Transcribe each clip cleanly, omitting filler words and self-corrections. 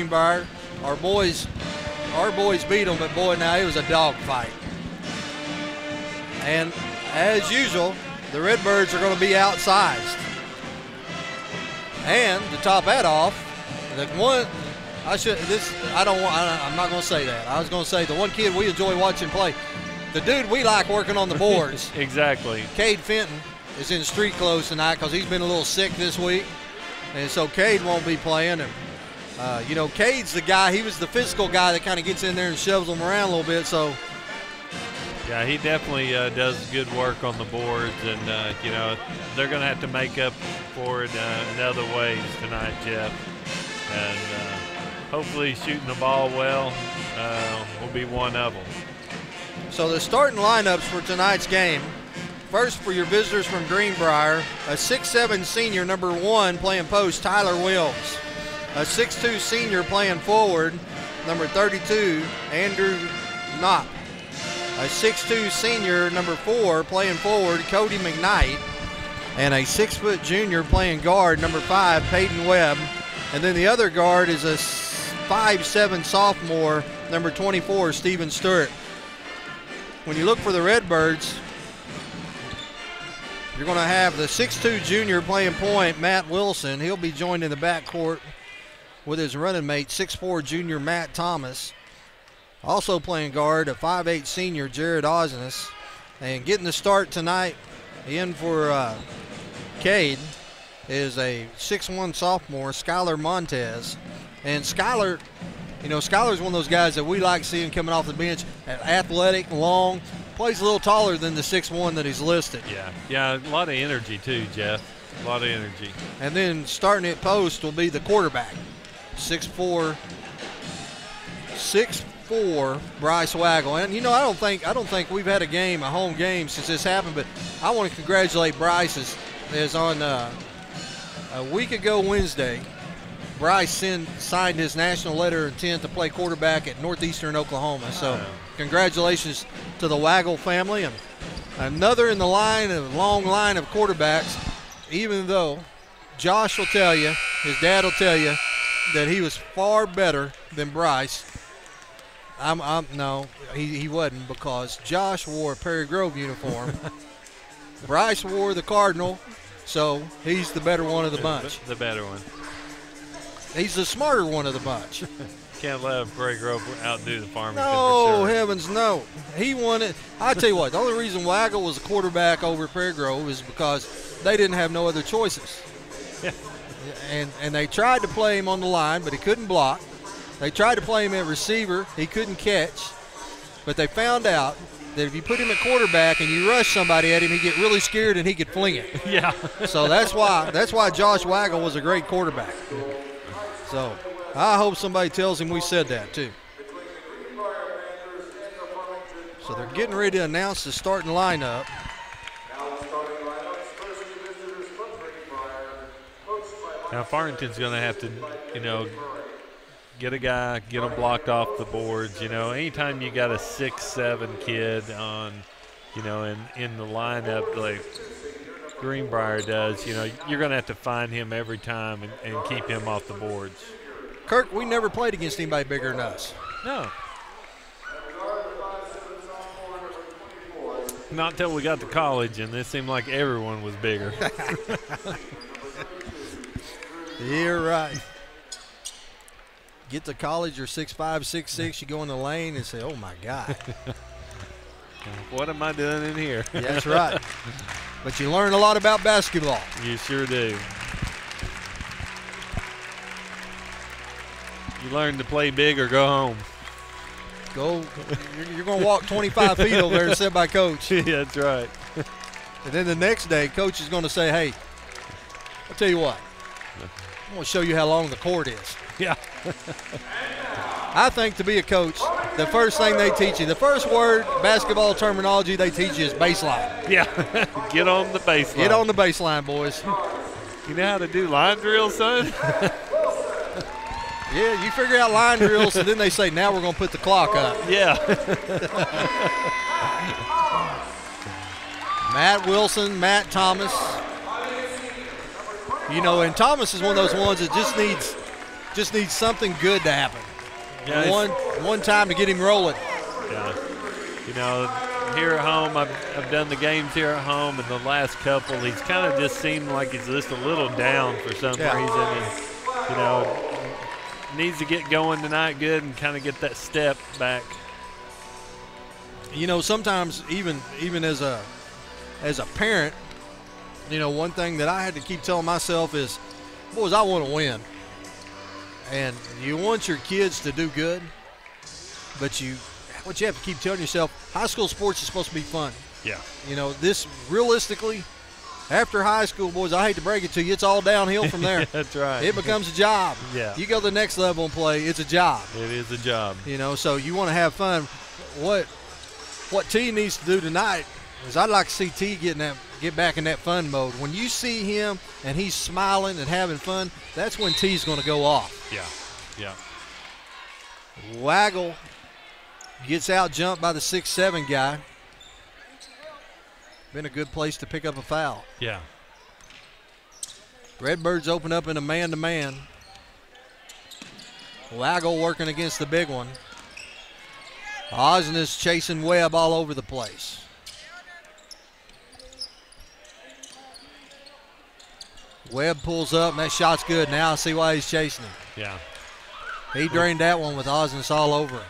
Greenbrier. Our boys beat them, but boy, now it was a dog fight. And as usual, the Redbirds are going to be outsized. And to top that off, I'm not going to say that. I was going to say the one kid we enjoy watching play, the dude we like working on the boards. Exactly. Cade Fenton is in street clothes tonight because he's been a little sick this week. And so Cade won't be playing. And, Cade's the guy, he was the physical guy that kind of gets in there and shoves them around a little bit. So, yeah, he definitely does good work on the boards. And, they're going to have to make up for it in other ways tonight, Jeff. And hopefully shooting the ball well will be one of them. So the starting lineups for tonight's game. First, for your visitors from Greenbrier, a 6'7" senior, number 1, playing post, Tyler Wills. A 6'2" senior playing forward, number 32, Andrew Knopp. A 6'2" senior, number 4, playing forward, Cody McKnight. And a 6-foot junior playing guard, number 5, Peyton Webb. And then the other guard is a 5'7" sophomore, number 24, Stephen Stewart. When you look for the Redbirds, you're going to have the 6'2" junior playing point, Matt Wilson. He'll be joined in the backcourt with his running mate, 6'4" junior Matt Thomas. Also playing guard, a 5'8" senior, Jared Osnes. And getting the start tonight in for Cade is a 6'1" sophomore, Skylar Montez. And Skylar, Skylar's one of those guys that we like seeing coming off the bench, athletic, long, plays a little taller than the 6'1" that he's listed. Yeah, a lot of energy too, Jeff. A lot of energy. And then starting at post will be the quarterback, 6'4" Bryce Waggle. And I don't think we've had a home game since this happened, but I want to congratulate Bryce as on a week ago Wednesday. Bryce signed his national letter of intent to play quarterback at Northeastern Oklahoma. So congratulations to the Waggle family. And another in the long line of quarterbacks, even though Josh will tell you, his dad will tell you, that he was far better than Bryce. No, he wasn't, because Josh wore a Perry Grove uniform. Bryce wore the Cardinal, so he's the better one of the bunch. The better one. He's the smarter one of the bunch. Can't let Perry Grove outdo the Farmington. No, for sure. heavens no. He won it. I tell you what, the only reason Waggle was a quarterback over Perry Grove is because they didn't have no other choices. Yeah. And they tried to play him on the line, but he couldn't block. They tried to play him at receiver. He couldn't catch. But they found out that if you put him at quarterback and you rush somebody at him, he'd get really scared and he could fling it. Yeah. So that's why Josh Waggle was a great quarterback. So I hope somebody tells him we said that too. So they're getting ready to announce the starting lineup. Now Farmington's going to have to, get a guy, get him blocked off the boards. Anytime you got a 6'7" kid on, in the lineup like Greenbrier does, you're going to have to find him every time and keep him off the boards. Kirk, we never played against anybody bigger than us. No. Not until we got to college, and it seemed like everyone was bigger. You're right. Get to college, you're 6'5", 6'6", you go in the lane and say, oh, my God. What am I doing in here? That's right. But you learn a lot about basketball. You sure do. You learn to play big or go home. You're going to walk 25 feet over there and sit by coach. Yeah, that's right. And then the next day, coach is going to say, hey, I'll tell you what. I'm going to show you how long the court is. Yeah. I think to be a coach, the first thing they teach you, the first word, basketball terminology they teach you is baseline. Yeah. Get on the baseline. Get on the baseline, boys. You know how to do line drills, son? Yeah, you figure out line drills, and then they say, now we're going to put the clock up. Yeah. Matt Wilson, Matt Thomas. And Thomas is one of those ones that just just needs something good to happen. Yeah, one time to get him rolling. Yeah. You know, here at home, I've done the games here at home, and the last couple, he's kind of just seemed like he's just a little down for some reason. And, you know, needs to get going tonight good and kind of get that step back. You know, sometimes even as a parent, you know, one thing that I had to keep telling myself is, boys, I want to win. And you want your kids to do good, but what you have to keep telling yourself, high school sports is supposed to be fun. Yeah. You know, this realistically, after high school, boys, I hate to break it to you, it's all downhill from there. That's right. It becomes a job. Yeah. You go to the next level and play, it's a job. It is a job. You know, so you want to have fun. What T needs to do tonight is I'd like to see T get back in that fun mode. When you see him and he's smiling and having fun, that's when T's going to go off. Yeah, yeah. Waggle gets out jumped by the 6'7" guy. Been a good place to pick up a foul. Yeah. Redbirds open up in a man-to-man. Waggle working against the big one. Osna's chasing Webb all over the place. Webb pulls up, and that shot's good. Now I see why he's chasing him. Yeah. He drained that one with Osnas all over him.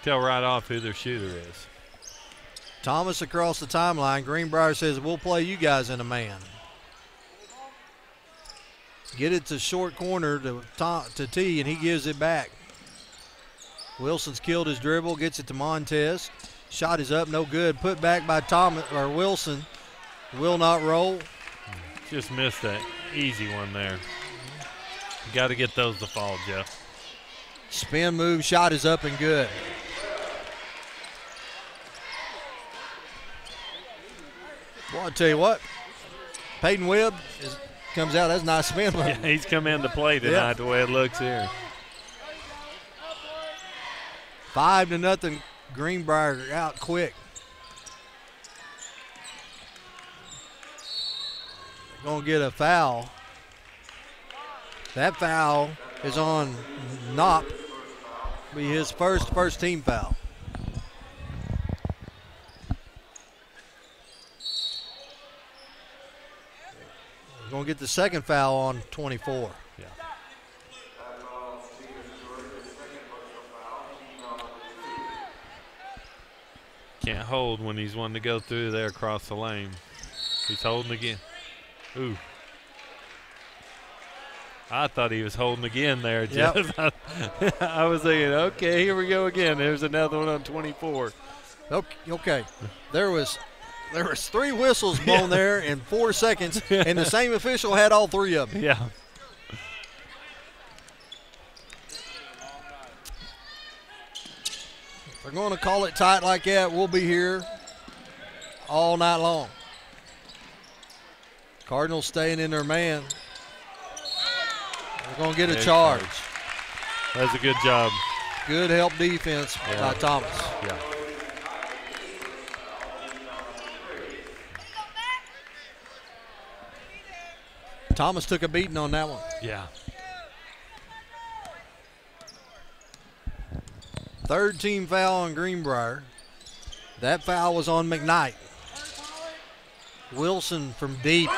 Tell right off who their shooter is. Thomas across the timeline. Greenbrier says, we'll play you guys in a man. Get it to short corner to T, and he gives it back. Wilson's killed his dribble, gets it to Montez. Shot is up, no good. Put back by Wilson. Will not roll. Just missed that easy one there. You got to get those to fall, Jeff. Spin move, shot is up and good. Well, I'll tell you what, Peyton Webb comes out. That's a nice spin move. Yeah, he's come into play tonight the way it looks here. 5-0, Greenbrier out quick. They're going to get a foul. That foul is on Knopp. Be his first team foul. We're going to get the second foul on 24. Yeah. Can't hold when he's wanting to go through there across the lane. He's holding again. Ooh. I thought he was holding again there, Jeff. Yep. I was thinking, okay, here we go again. There's another one on 24. Okay. There was 3 whistles blown there in 4 seconds, and the same official had all 3 of them. Yeah. If they're going to call it tight like that, we'll be here all night long. Cardinals staying in their man. They're going to get a charge. That's a good job. Good help defense by Thomas. Yeah. Thomas took a beating on that one. Yeah. Third team foul on Greenbrier. That foul was on McKnight. Wilson from deep.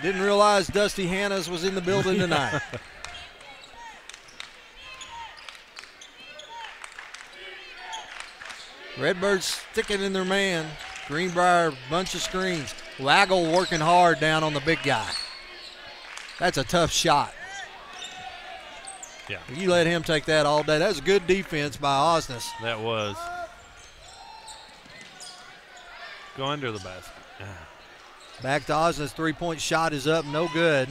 Didn't realize Dusty Hannas was in the building tonight. Redbirds sticking in their man. Greenbrier, bunch of screens. Waggle working hard down on the big guy. That's a tough shot. Yeah. You let him take that all day. That was a good defense by Osnas. That was. Go under the basket. Back to Osnas. 3-point shot is up. No good.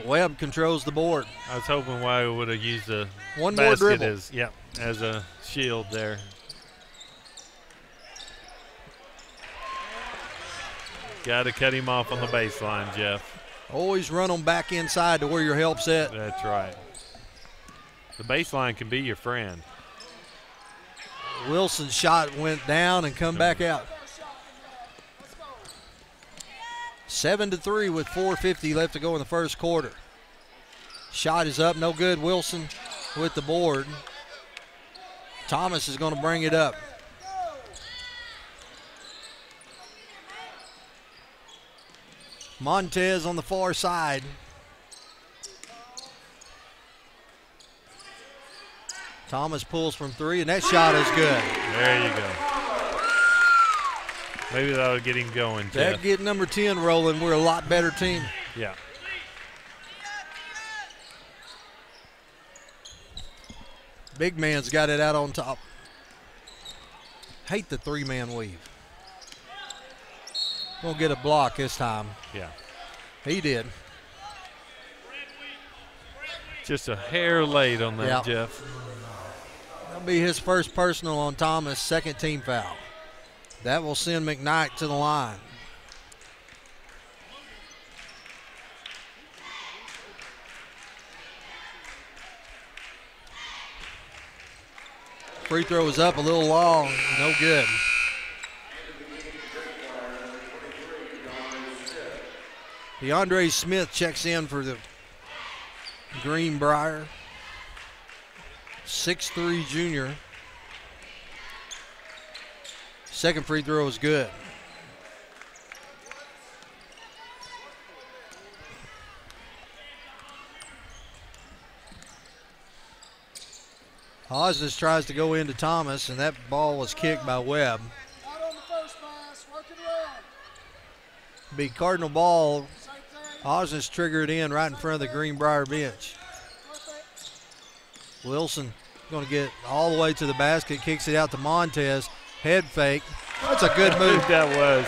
Webb controls the board. I was hoping Waggle would have used the One more basket dribble. as a shield there. Got to cut him off on the baseline, Jeff. Always run them back inside to where your help's at. That's right. The baseline can be your friend. Wilson's shot went down and come back out. 7-3 with 4:50 left to go in the first quarter. Shot is up, no good. Wilson with the board. Thomas is going to bring it up. Montez on the far side. Thomas pulls from three, and that shot is good. There you go. Maybe that'll get him going, Jeff. That get number 10 rolling. We're a lot better team. Yeah. Big man's got it out on top. Hate the three-man weave. Gonna get a block this time. Yeah. He did. Just a hair late on that, Jeff. That'll be his first personal on Thomas, second team foul. That will send McKnight to the line. Free throw is up a little long, no good. DeAndre Smith checks in for the Greenbrier. 6'3" junior. Second free throw is good. Osnes tries to go into Thomas, and that ball was kicked by Webb. Not on the first pass, work it around. Be Cardinal ball. Osnes triggered in right in front of the Greenbrier bench. Wilson going to get all the way to the basket, kicks it out to Montez. Head fake. That's a good move. That was.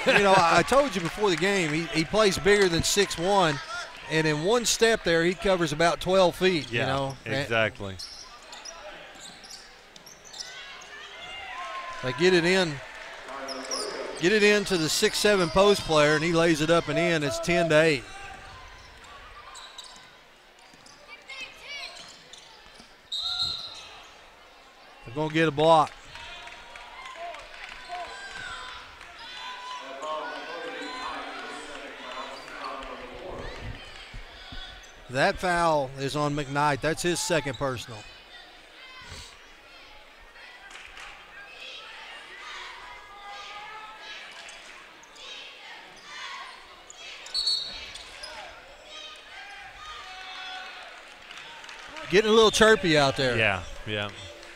I told you before the game, he plays bigger than 6'1", and in one step there, he covers about 12 feet. Yeah, exactly. They get it into the 6'7" post player, and he lays it up and in. It's 10-8. They're going to get a block. That foul is on McKnight. That's his second personal. Getting a little chirpy out there. Yeah.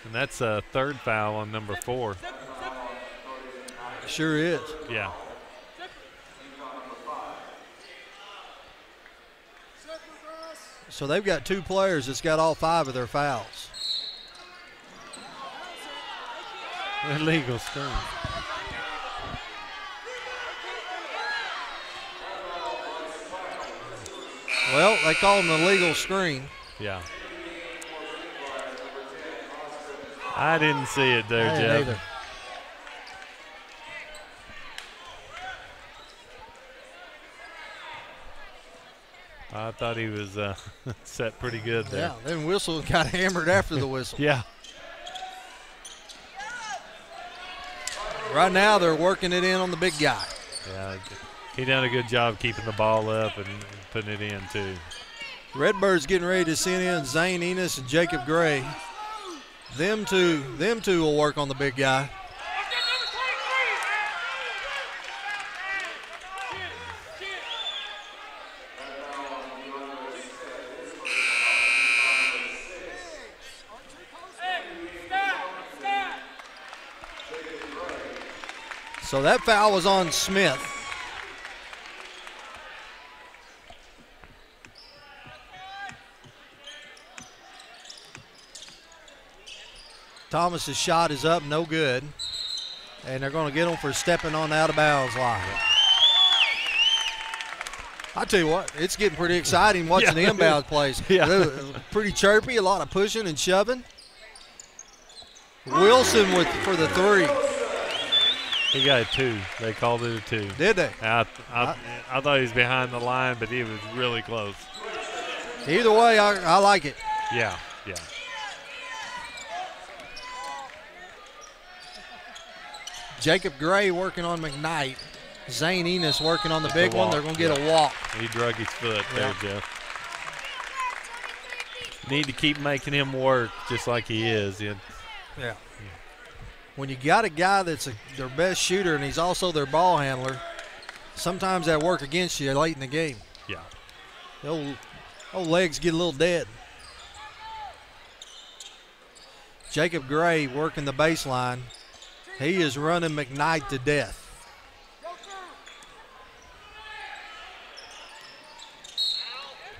And that's a third foul on number 4. Sure is. Yeah. So they've got 2 players that's got all 5 of their fouls. Illegal screen. Well, they call him an illegal screen. Yeah. I didn't see it there, Jeff. Either. I thought he was set pretty good there. Yeah, then whistle got hammered after the whistle. Yeah. Right now they're working it in on the big guy. Yeah, he done a good job keeping the ball up and putting it in too. Redbirds getting ready to send in Zane Enos and Jacob Gray. Them two will work on the big guy. So that foul was on Smith. Thomas's shot is up, no good. And they're going to get him for stepping on the out-of-bounds line. I tell you what, it's getting pretty exciting watching the inbound plays. Yeah. Pretty chirpy, a lot of pushing and shoving. Wilson for the 3. He got a 2. They called it a 2. Did they? I thought he was behind the line, but he was really close. Either way, I like it. Yeah. Jacob Gray working on McKnight. Zane Enos working on the big one. They're going to get a walk. He drug his foot there, Jeff. Need to keep making him work just like he is. Yeah. When you got a guy that's their best shooter and he's also their ball handler, sometimes that work against you late in the game. Yeah. The old legs get a little dead. Jacob Gray working the baseline. He is running McKnight to death.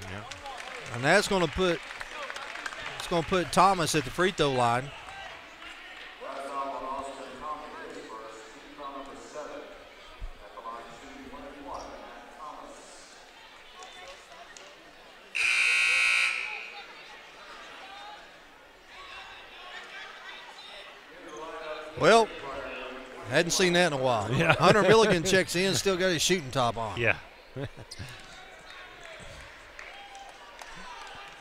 Yeah. And that's going to put Thomas at the free throw line. Well, hadn't seen that in a while. Yeah. Hunter Milligan checks in, still got his shooting top on. Yeah.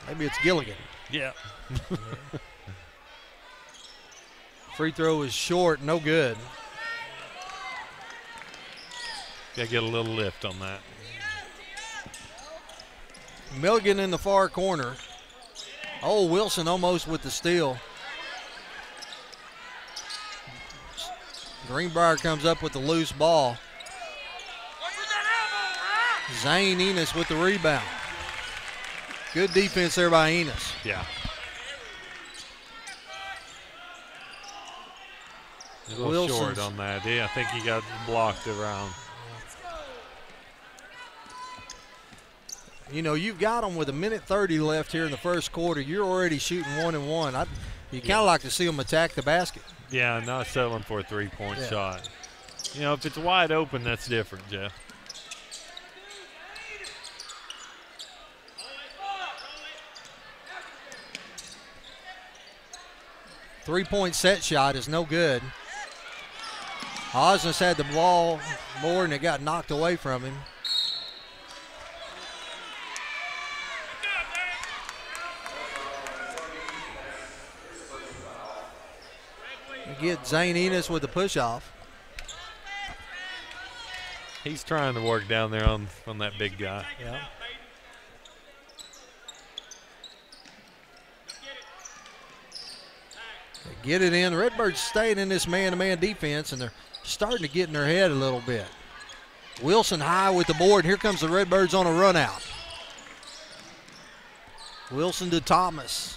Maybe it's Gilligan. Yeah. Free throw is short, no good. Got to get a little lift on that. Milligan in the far corner. Oh, Wilson almost with the steal. Greenbrier comes up with the loose ball. Zane Enos with the rebound. Good defense there by Enos. Yeah. A little short on that. Yeah, I think he got blocked around. You know, you've got them with 1:30 left here in the first quarter. You're already shooting 1 and 1. You kind of like to see them attack the basket. Yeah, not settling for a three-point shot. You know, if it's wide open, that's different, Jeff. Three-point set shot is no good. Osnes had the ball more and it got knocked away from him. Get Zane Enos with the push-off. He's trying to work down there on that big guy. Yeah. They get it in. Redbirds staying in this man-to-man defense, and they're starting to get in their head a little bit. Wilson high with the board. Here comes the Redbirds on a run out. Wilson to Thomas.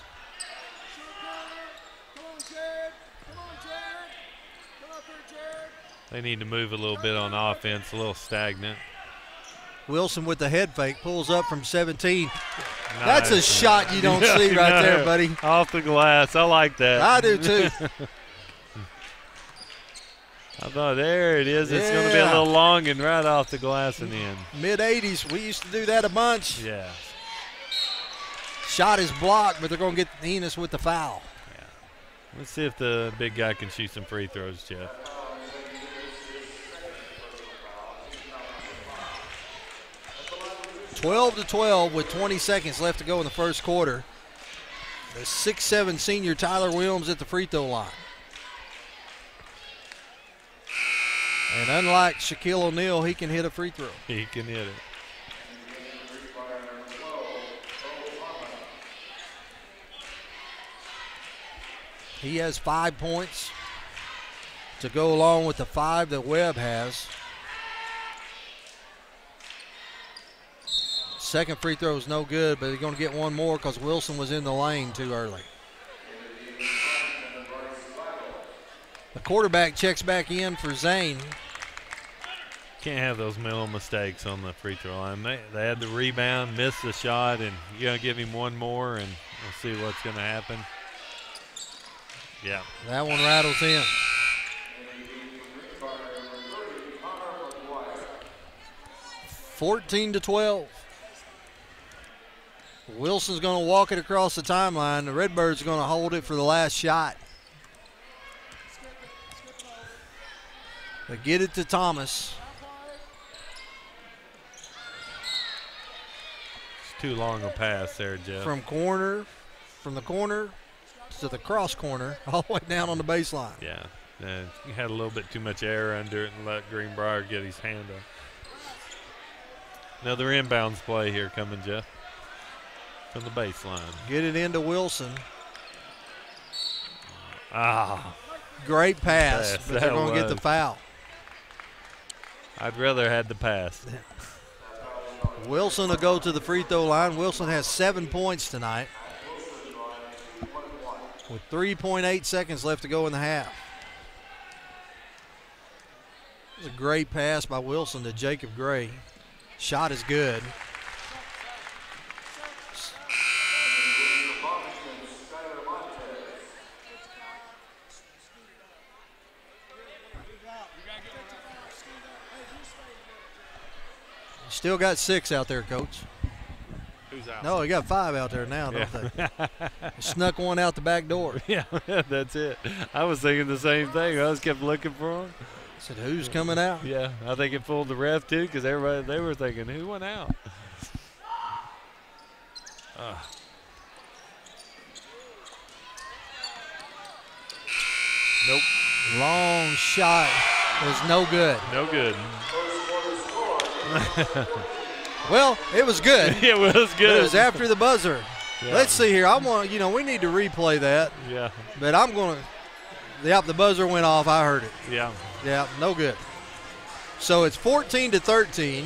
They need to move a little bit on offense, a little stagnant. Wilson with the head fake, pulls up from 17. Nice. That's a shot you don't see right there, buddy. Off the glass. I like that. I do too. I thought, there it is. It's going to be a little long and right off the glass and in. Mid-80s, we used to do that a bunch. Yeah. Shot is blocked, but they're going to get Enos with the foul. Yeah. Let's see if the big guy can shoot some free throws, Jeff. 12-12 with 20 seconds left to go in the first quarter. The 6'7" senior Tyler Williams at the free throw line. And unlike Shaquille O'Neal, he can hit a free throw. He can hit it. He has 5 points to go along with the 5 that Webb has. Second free throw is no good, but they're going to get one more because Wilson was in the lane too early. The quarterback checks back in for Zane. Can't have those mental mistakes on the free throw line. They had the rebound, missed the shot, and you're going to give him one more, and we'll see what's going to happen. Yeah. That one rattles in. (14-12). Wilson's going to walk it across the timeline. The Redbirds are going to hold it for the last shot. They get it to Thomas. It's too long a pass there, Jeff. From the corner to the cross corner, all the way down on the baseline. Yeah. He had a little bit too much air under it and let Greenbrier get his hand on. Another inbounds play here coming, Jeff, from the baseline. Get it into Wilson. Great pass. But they're going to get the foul. I'd rather had the pass. Wilson will go to the free throw line. Wilson has 7 points tonight with 3.8 seconds left to go in the half. It was a great pass by Wilson to Jacob Gray. Shot is good. Still got 6 out there, Coach. Who's out? No, he got 5 out there now, don't they? Snuck one out the back door. Yeah, that's it. I was thinking the same thing. I just kept looking for him. Said, who's coming out? Yeah, I think it fooled the ref too, because everybody, they were thinking, who went out? Nope. Long shot was no good. No good. Well, it was good. It was good. It was after the buzzer. Yeah. Let's see here. I want, we need to replay that. Yeah. But I'm going to, the buzzer went off. I heard it. Yeah. Yeah, no good. So it's 14-13.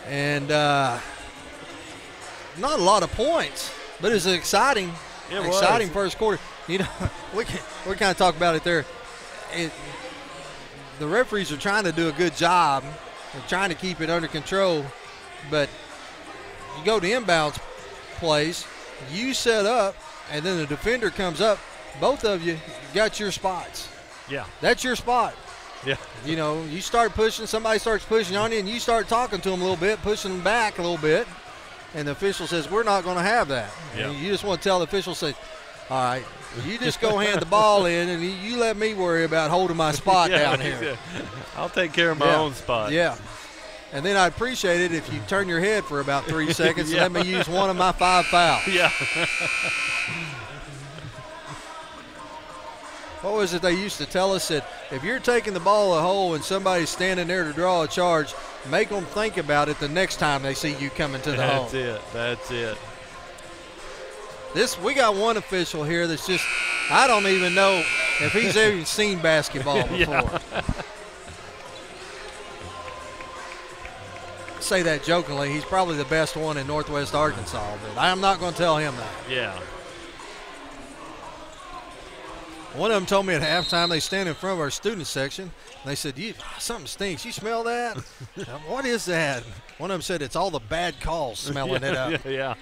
And not a lot of points, but it was an exciting first quarter. We kind of talk about it there. The referees are trying to do a good job. They're trying to keep it under control. But you go to inbounds plays, you set up, and then the defender comes up. Both of you got your spots. Yeah. That's your spot. Yeah. You start pushing, somebody starts pushing on you, and you start talking to them a little bit, pushing them back a little bit, and the official says, we're not going to have that. Yeah. And you just want to tell the official, say, all right, you just go hand the ball in, and you let me worry about holding my spot down here. I'll take care of my own spot. Yeah. And then I'd appreciate it if you turn your head for about 3 seconds and let me use one of my 5 fouls. Yeah. What was it they used to tell us? That if you're taking the ball a hole and somebody's standing there to draw a charge, make them think about it the next time they see you coming to the hole. That's it. We got one official here that's just, I don't even know if he's even seen basketball before. Yeah. Say that jokingly. He's probably the best one in Northwest Arkansas, but I'm not going to tell him that. Yeah. One of them told me at halftime they stand in front of our student section, and they said, something stinks. You smell that? What is that? One of them said, it's all the bad calls smelling it up. Yeah.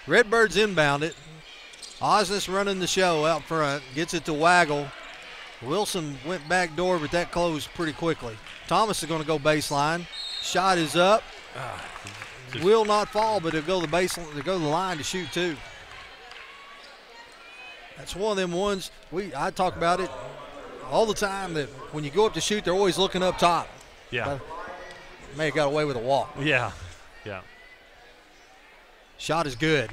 Redbirds inbound it. Osnes running the show out front. Gets it to Waggle. Wilson went back door, but that closed pretty quickly. Thomas is going to go baseline. Shot is up. Will not fall, but it'll go to the baseline. They'll go to the line to shoot two. That's one of them ones I talk about it all the time, that when you go up to shoot, they're always looking up top. Yeah. May have got away with a walk. Yeah. Yeah. Shot is good.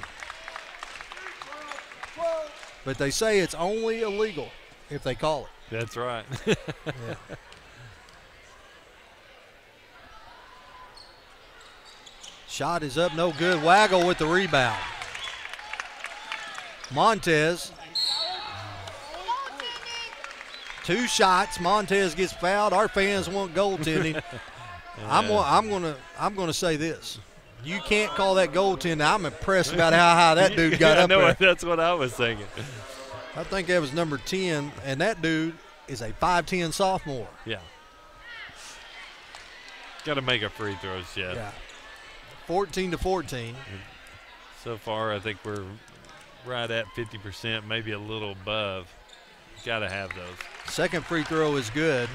But they say it's only illegal if they call it. That's right. Yeah. Shot is up, no good. Waggle with the rebound. Montez. 2 shots. Montez gets fouled. Our fans want goaltending. I'm gonna say this. You can't call that goaltending. I'm impressed about how high that dude got up there. That's what I was thinking. I think that was number 10, and that dude is a 5'10" sophomore. Yeah. Got to make a free throws, Jeff. Yeah. 14-14. So far, I think we're right at 50%, maybe a little above. Got to have those. Second free throw is good.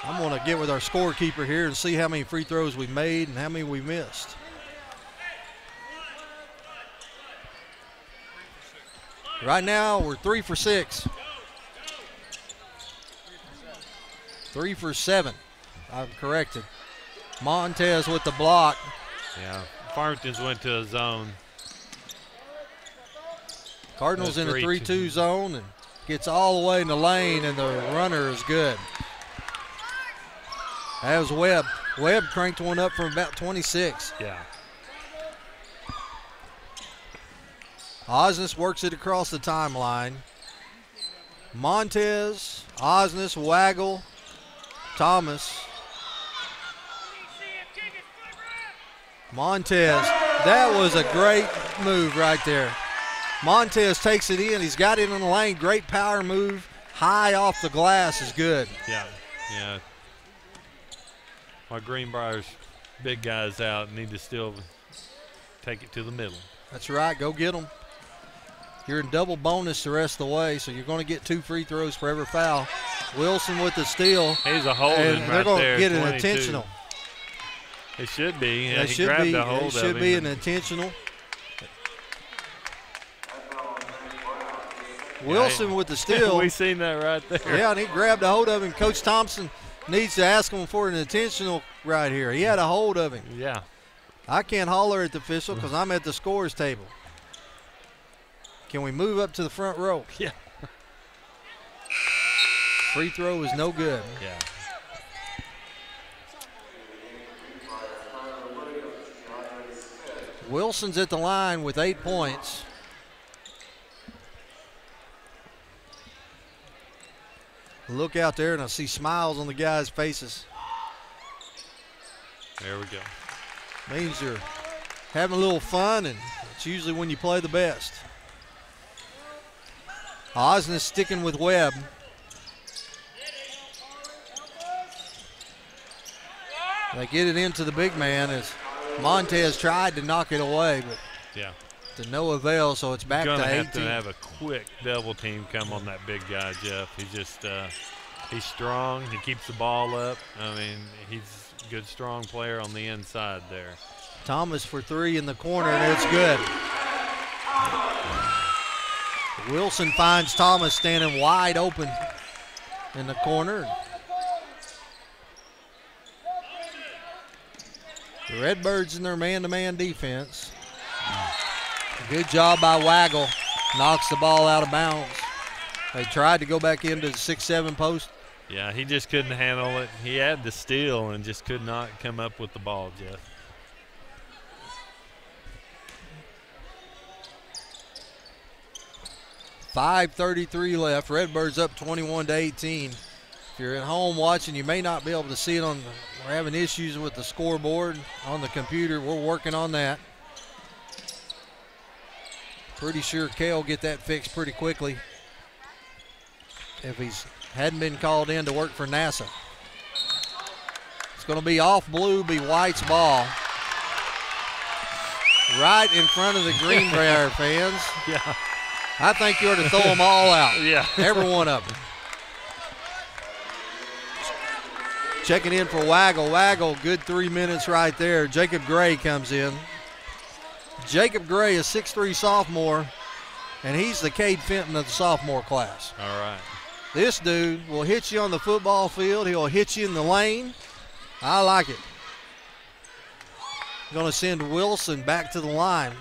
I'm going to get with our scorekeeper here and see how many free throws we made and how many we missed. Right now, we're 3 for 6. 3 for 7. I'm corrected. Montez with the block. Yeah, Farmington's went to a zone. Cardinal's in the 3-2 zone and gets all the way in the lane, and the runner is good. That was Webb. Webb cranked one up from about 26. Yeah. Osnes works it across the timeline. Montez, Osnes, Waggle, Thomas. Montez, that was a great move right there. Montez takes it in. He's got it in the lane. Great power move. High off the glass is good. Yeah, yeah. While Greenbrier's big guys out, need to still take it to the middle. That's right. Go get them. You're in double bonus the rest of the way, so you're going to get 2 free throws for every foul. Wilson with the steal. He's a holding and right they're going there. to get 22. an intentional. It should be. Yeah, It he should grabbed be. a hold It should of be him. an intentional. Wilson with the steal. We seen that right there. Yeah, and he grabbed a hold of him. Coach Thompson needs to ask him for an intentional right here. He had a hold of him. Yeah. I can't holler at the official because I'm at the scores table. Can we move up to the front row? Yeah. Free throw is no good. Yeah. Wilson's at the line with 8 points. Look out there, and I see smiles on the guys' faces. There we go. Means you're having a little fun, and it's usually when you play the best. Osnes sticking with Webb. They get it into the big man as Montez tried to knock it away, but Yeah. to no avail, so it's back Gonna to have 18. to have a quick double team come on that big guy, Jeff. He's just he's strong. He keeps the ball up. I mean, he's a good, strong player on the inside there. Thomas for 3 in the corner, and it's good. Wilson finds Thomas standing wide open in the corner. The Redbirds in their man-to-man defense. Good job by Waggle. Knocks the ball out of bounds. They tried to go back into the 6-7 post. Yeah, he just couldn't handle it. He had the steal and just could not come up with the ball, Jeff. .533 left. Redbirds up 21-18. If you're at home watching, you may not be able to see it on. We're having issues with the scoreboard on the computer. We're working on that. Pretty sure Kale will get that fixed pretty quickly if he's hadn't been called in to work for NASA. It's going to be off blue, be White's ball. Right in front of the Greenbrier fans. Yeah. I think you ought to throw them all out. Yeah. Every one of them. Checking in for Waggle. Waggle, good 3 minutes right there. Jacob Gray comes in. Jacob Gray is 6'3" sophomore, and he's the Cade Fenton of the sophomore class. All right. This dude will hit you on the football field. He'll hit you in the lane. I like it. Going to send Wilson back to the line.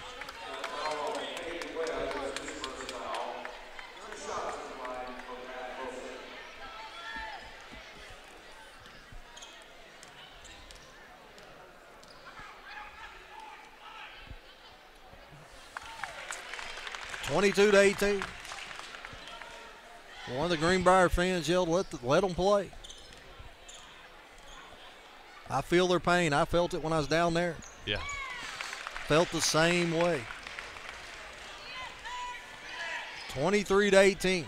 (22-18). One of the Greenbrier fans yelled, let them play. I feel their pain. I felt it when I was down there. Yeah. Felt the same way. 23-18.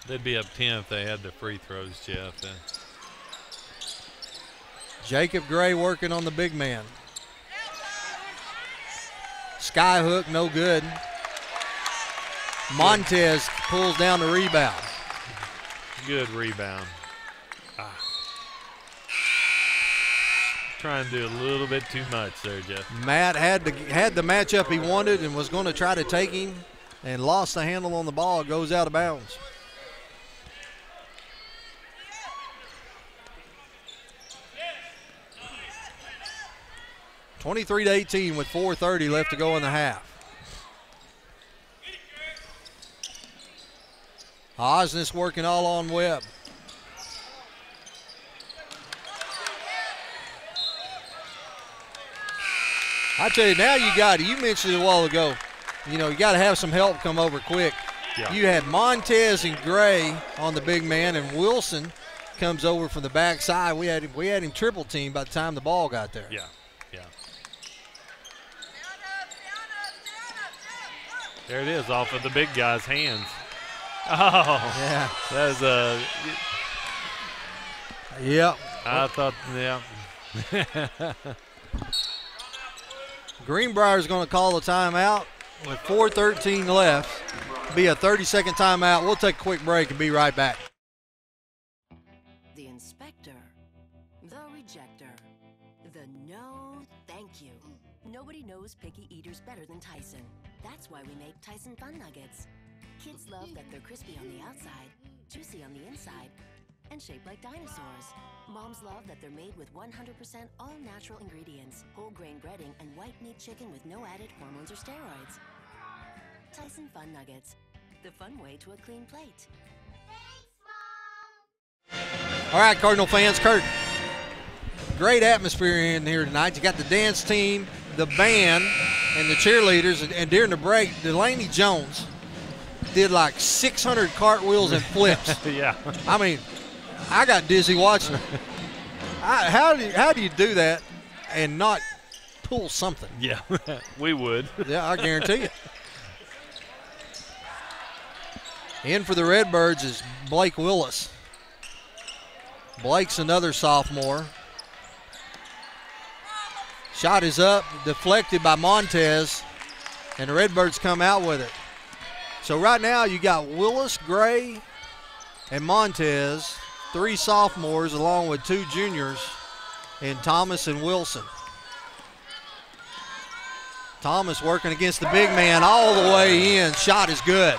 They'd be up 10 if they had the free throws, Jeff. Jacob Gray working on the big man. Skyhook, no good. Montez pulls down the rebound. Good rebound. Trying to do a little bit too much there, Jeff. Matt had the matchup he wanted and was going to try to take him and lost the handle on the ball. It goes out of bounds. (23-18) with 4:30 left to go in the half. Osnes working all on Webb. I tell you, now you got it. You mentioned it a while ago. You know, you got to have some help come over quick. Yeah. You had Montez and Gray on the big man, and Wilson comes over from the backside. We had him triple teamed by the time the ball got there. Yeah. There it is, off of the big guy's hands. Oh, yeah. That was a. Yep. I thought, yeah. Greenbrier is going to call the timeout with 4:13 left. Be a 30-second timeout. We'll take a quick break and be right back. The inspector, the rejector, the no thank you. Nobody knows picky eaters better than Tyson. That's why we make Tyson Fun Nuggets. Kids love that they're crispy on the outside, juicy on the inside, and shaped like dinosaurs. Moms love that they're made with 100% all-natural ingredients, whole grain breading, and white meat chicken with no added hormones or steroids. Tyson Fun Nuggets, the fun way to a clean plate. All right, Cardinal fans, Kurt. Great atmosphere in here tonight. You got the dance team, the band, and the cheerleaders. And during the break, Delaney Jones did like 600 cartwheels and flips. Yeah. I mean, I got dizzy watching her. How do you do that and not pull something? Yeah, we would. Yeah, I guarantee it. In for the Redbirds is Blake Willis. Blake's another sophomore. Shot is up, deflected by Montez, and the Redbirds come out with it. So right now you got Willis, Gray, and Montez, 3 sophomores along with 2 juniors in Thomas and Wilson. Thomas working against the big man all the way in. Shot is good.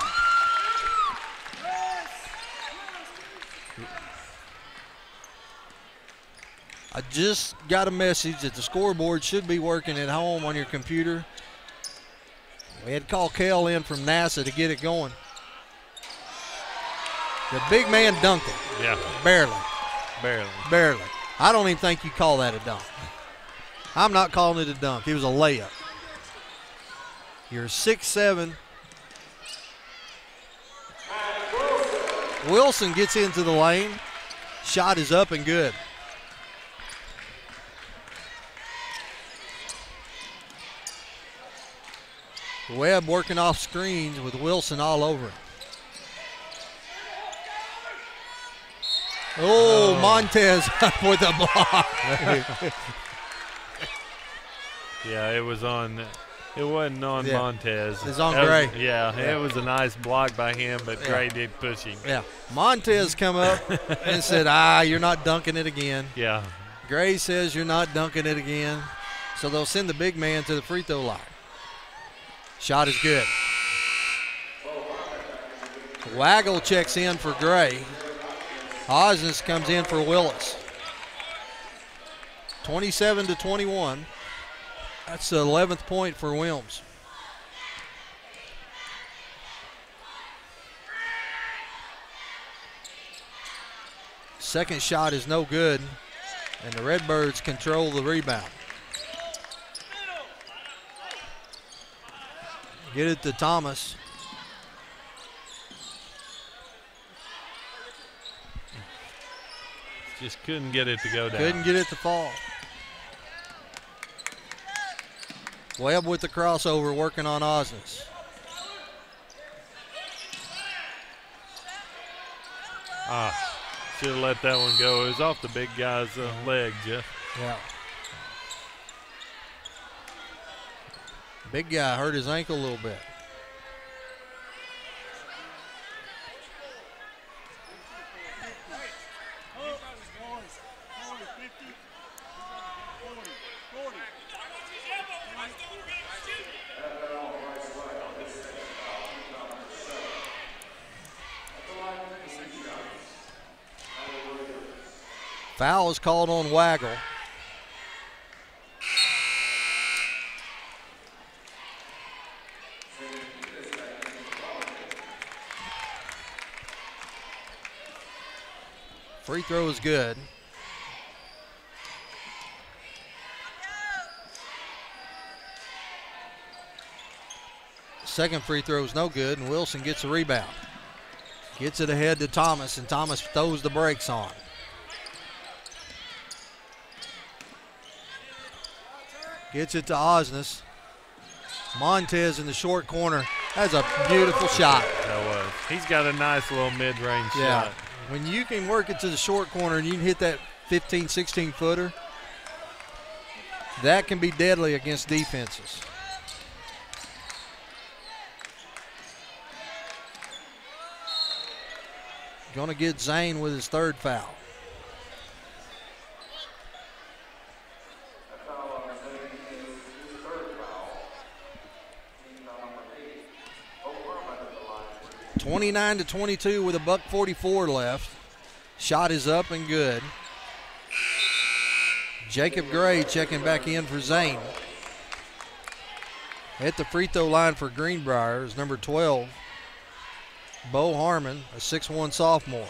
I just got a message that the scoreboard should be working at home on your computer. We had to call Kel in from NASA to get it going. The big man dunked it. Yeah. Barely. Barely. I don't even think you call that a dunk. I'm not calling it a dunk. It was a layup. You're 6'7". Wilson gets into the lane. Shot is up and good. Webb working off screens with Wilson all over it. Oh, Montez up with a block. Yeah, it was on. It wasn't on Montez. It's on Gray. It was a nice block by him, but Gray did push him. Yeah, Montez come up and said, you're not dunking it again. Yeah. Gray says you're not dunking it again. So they'll send the big man to the free throw line. Shot is good. Waggle checks in for Gray. Osnes comes in for Willis. 27-21. That's the 11th point for Wilms. Second shot is no good, and the Redbirds control the rebound. Get it to Thomas. Just couldn't get it to go down. Couldn't get it to fall. Webb with the crossover, working on Osnes. Should have let that one go. It was off the big guy's leg, Jeff. Yeah. Big guy hurt his ankle a little bit. Foul is called on Waggle. Free throw is good. Second free throw is no good, and Wilson gets a rebound. Gets it ahead to Thomas, and Thomas throws the brakes on. Gets it to Osnes. Montez in the short corner. That's a beautiful shot. That was. He's got a nice little mid-range shot. When you can work it to the short corner and you can hit that 15, 16-footer, that can be deadly against defenses. Going to get Zane with his third foul. (29-22) with $1:44 left. Shot is up and good. Jacob Gray checking back in for Zane. At the free throw line for Greenbrier is number 12, Bo Harmon, a 6'1" sophomore.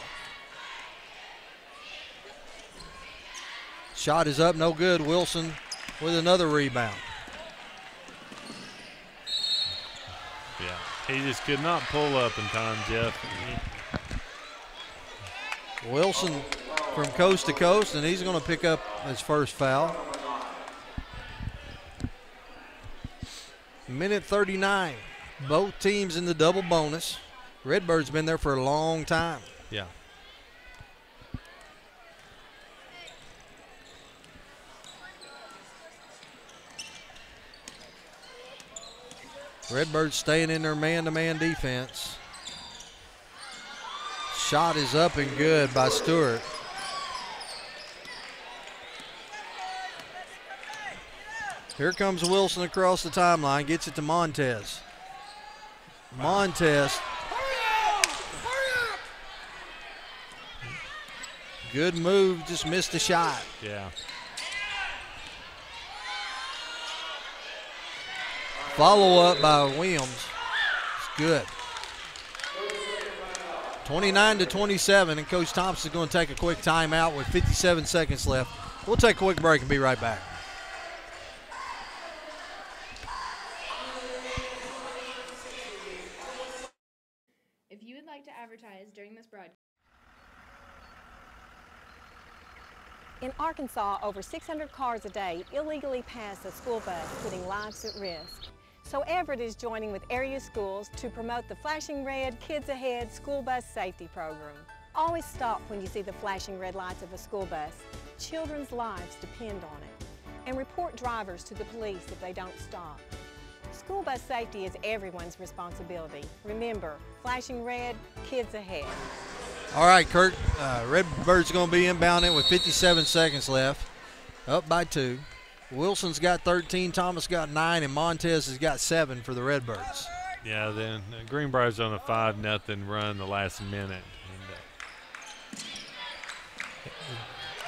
Shot is up, no good. Wilson with another rebound. Yeah, he just could not pull up in time, Jeff. Wilson from coast to coast, and he's going to pick up his first foul. Minute 39. Both teams in the double bonus. Redbird's been there for a long time. Yeah. Redbird's staying in their man-to-man defense. Shot is up and good by Stewart. Here comes Wilson across the timeline, gets it to Montez. Montez. Good move, just missed a shot. Yeah. Follow up by Williams. It's good. 29-27, and Coach Thompson is going to take a quick timeout with 57 seconds left. We'll take a quick break and be right back. If you would like to advertise during this broadcast. In Arkansas, over 600 cars a day illegally pass a school bus, putting lives at risk. So Everett is joining with area schools to promote the Flashing Red Kids Ahead School Bus Safety Program. Always stop when you see the flashing red lights of a school bus. Children's lives depend on it. And report drivers to the police if they don't stop. School bus safety is everyone's responsibility. Remember, flashing red, kids ahead. All right, Kurt, Redbird's going to be inbounding with 57 seconds left, up by 2. Wilson's got 13, Thomas got 9, and Montez has got 7 for the Redbirds. Yeah, then Greenbrier's on a 5-0 run the last minute.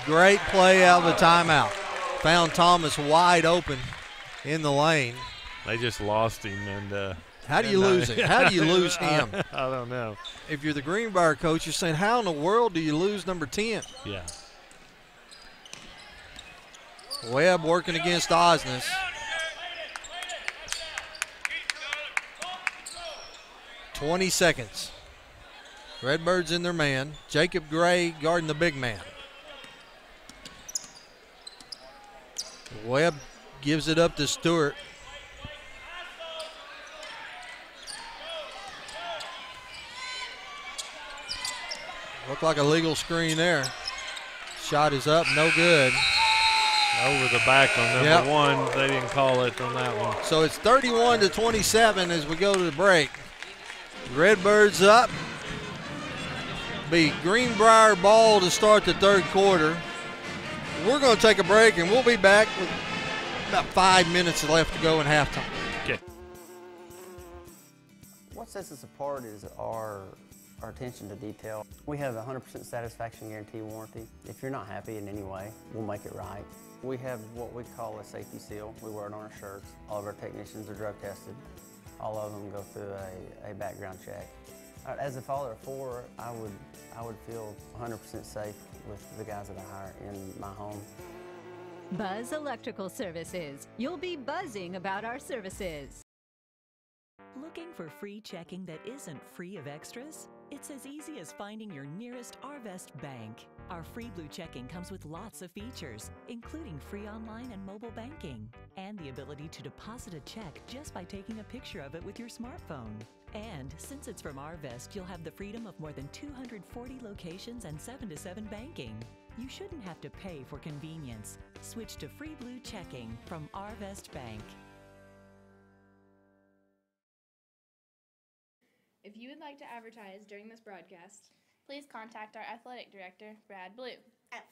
Great play out of the timeout. Found Thomas wide open in the lane. They just lost him, and how do you lose it? How do you lose him? I don't know. If you're the Greenbrier coach, you're saying, how in the world do you lose number 10? Yeah. Webb working against Osnes. (20 seconds). Redbirds in their man. Jacob Gray guarding the big man. Webb gives it up to Stewart. Looked like a legal screen there. Shot is up, no good. Over the back on number 1. They didn't call it on that one. So it's 31-27 as we go to the break. Redbirds up. Be Greenbrier ball to start the third quarter. We're going to take a break, and we'll be back with about 5 minutes left to go in halftime. Okay. What sets us apart is our attention to detail. We have a 100% satisfaction guarantee warranty. If you're not happy in any way, we'll make it right. We have what we call a safety seal. We wear it on our shirts. All of our technicians are drug tested. All of them go through a background check. As a father of 4, I would feel 100% safe with the guys that I hire in my home. Buzz Electrical Services. You'll be buzzing about our services. Looking for free checking that isn't free of extras? It's as easy as finding your nearest Arvest bank. Our free Blue checking comes with lots of features, including free online and mobile banking, and the ability to deposit a check just by taking a picture of it with your smartphone. And since it's from Arvest, you'll have the freedom of more than 240 locations and 7-to-7 banking. You shouldn't have to pay for convenience. Switch to free Blue checking from Arvest Bank. If you would like to advertise during this broadcast, please contact our athletic director, Brad Blue, at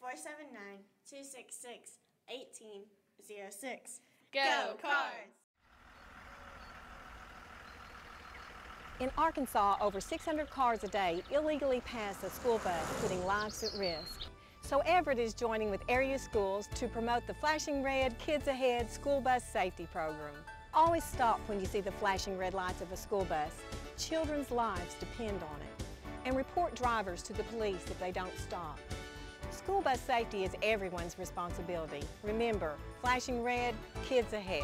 479-266-1806. Go Cards! In Arkansas, over 600 cars a day illegally pass a school bus, putting lives at risk. So Everett is joining with area schools to promote the Flashing Red Kids Ahead school bus safety program. Always stop when you see the flashing red lights of a school bus. Children's lives depend on it. And report drivers to the police if they don't stop. School bus safety is everyone's responsibility. Remember, flashing red, kids ahead.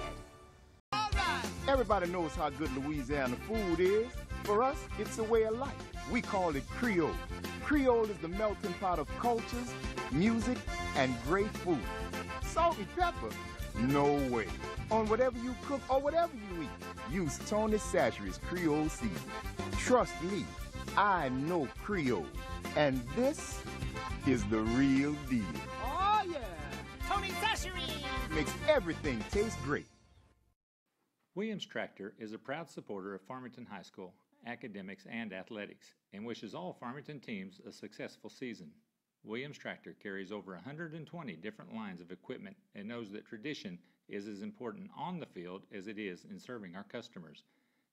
All right. Everybody knows how good Louisiana food is. For us, it's a way of life. We call it Creole. Creole is the melting pot of cultures, music, and great food. Salt and pepper? No way. On whatever you cook or whatever you eat, use Tony Chachere's Creole seasoning. Trust me, I know Creole, and this is the real deal. Oh yeah, Tony Chachere makes everything taste great. Williams Tractor is a proud supporter of Farmington High School, academics, and athletics, and wishes all Farmington teams a successful season. Williams Tractor carries over 120 different lines of equipment and knows that tradition is as important on the field as it is in serving our customers.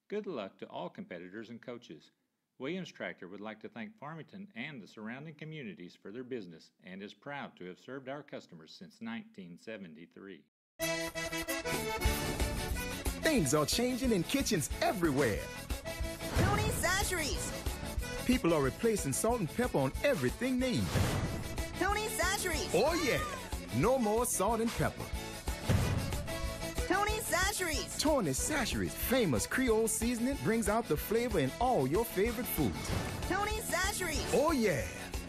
Good luck to all competitors and coaches. Williams Tractor would like to thank Farmington and the surrounding communities for their business and is proud to have served our customers since 1973. Things are changing in kitchens everywhere. Tony Chachere's. People are replacing salt and pepper on everything they eat. Tony Chachere's. Oh yeah, no more salt and pepper. Tony Chachere's. Tony Chachere's famous Creole seasoning brings out the flavor in all your favorite foods. Tony Chachere's. Oh yeah,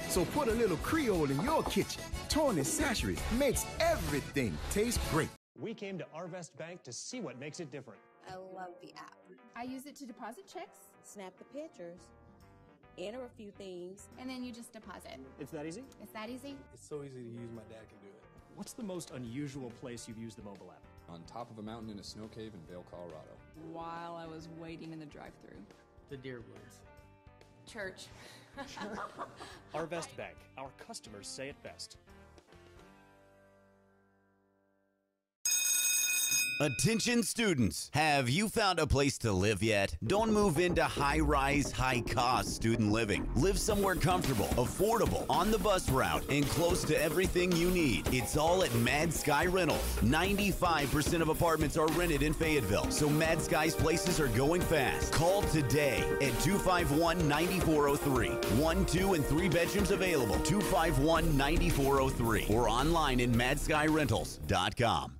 so put a little Creole in your kitchen. Tony Chachere's makes everything taste great. We came to Arvest Bank to see what makes it different. I love the app. I use it to deposit checks, Snap the pictures, enter a few things, and then you just deposit. It's that easy? It's that easy? It's so easy to use, my dad can do it. What's the most unusual place you've used the mobile app? On top of a mountain in a snow cave in Vail, Colorado. While I was waiting in the drive-thru. The deer woods. Church. Arvest Bank. Our customers say it best. Attention students, have you found a place to live yet? Don't move into high-rise, high-cost student living. Live somewhere comfortable, affordable, on the bus route, and close to everything you need. It's all at Mad Sky Rentals. 95% of apartments are rented in Fayetteville, so Mad Sky's places are going fast. Call today at 251-9403. 1, 2, and 3 bedrooms available. 251-9403 or online at madskyrentals.com.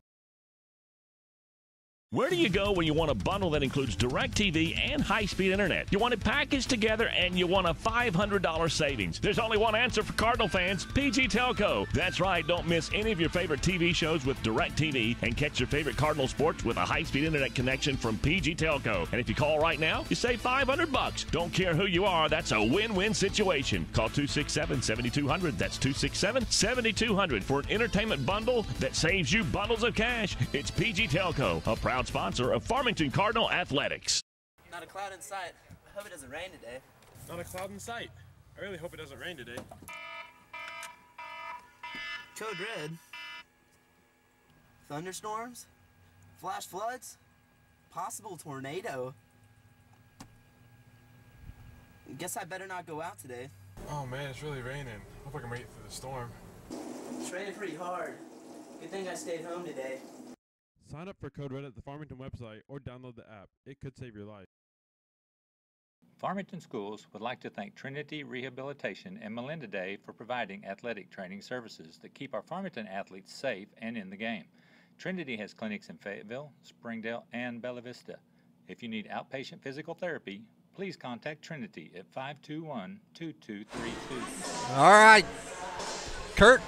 Where do you go when you want a bundle that includes DirecTV and high-speed internet? You want it packaged together and you want a $500 savings. There's only one answer for Cardinal fans, PG Telco. That's right, don't miss any of your favorite TV shows with DirecTV and catch your favorite Cardinal sports with a high-speed internet connection from PG Telco. And if you call right now, you save $500. Don't care who you are, that's a win-win situation. Call 267-7200. That's 267-7200 for an entertainment bundle that saves you bundles of cash. It's PG Telco, a proud sponsor of Farmington Cardinal Athletics. Not a cloud in sight. I hope it doesn't rain today. Not a cloud in sight. I really hope it doesn't rain today. Code red. Thunderstorms? Flash floods? Possible tornado? Guess I better not go out today. Oh man, it's really raining. Hope I can make it through the storm. It's raining pretty hard. Good thing I stayed home today. Sign up for Code Red at the Farmington website or download the app. It could save your life. Farmington Schools would like to thank Trinity Rehabilitation and Melinda Day for providing athletic training services that keep our Farmington athletes safe and in the game. Trinity has clinics in Fayetteville, Springdale, and Bella Vista. If you need outpatient physical therapy, please contact Trinity at 521-2232. All right, Kurt,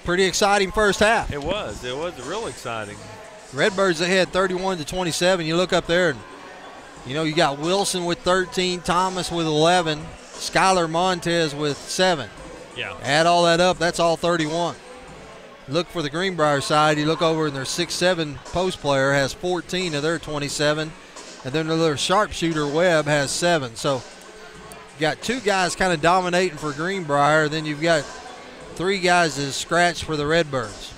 pretty exciting first half. It was real exciting. Redbirds ahead 31-27. You look up there and, you got Wilson with 13, Thomas with 11, Skylar Montez with 7. Yeah. Add all that up, that's all 31. Look for the Greenbrier side. You look over and their 6'7" post player has 14 of their 27. And then their sharpshooter Webb has 7. So you got 2 guys kind of dominating for Greenbrier. Then you've got 3 guys that scratch for the Redbirds.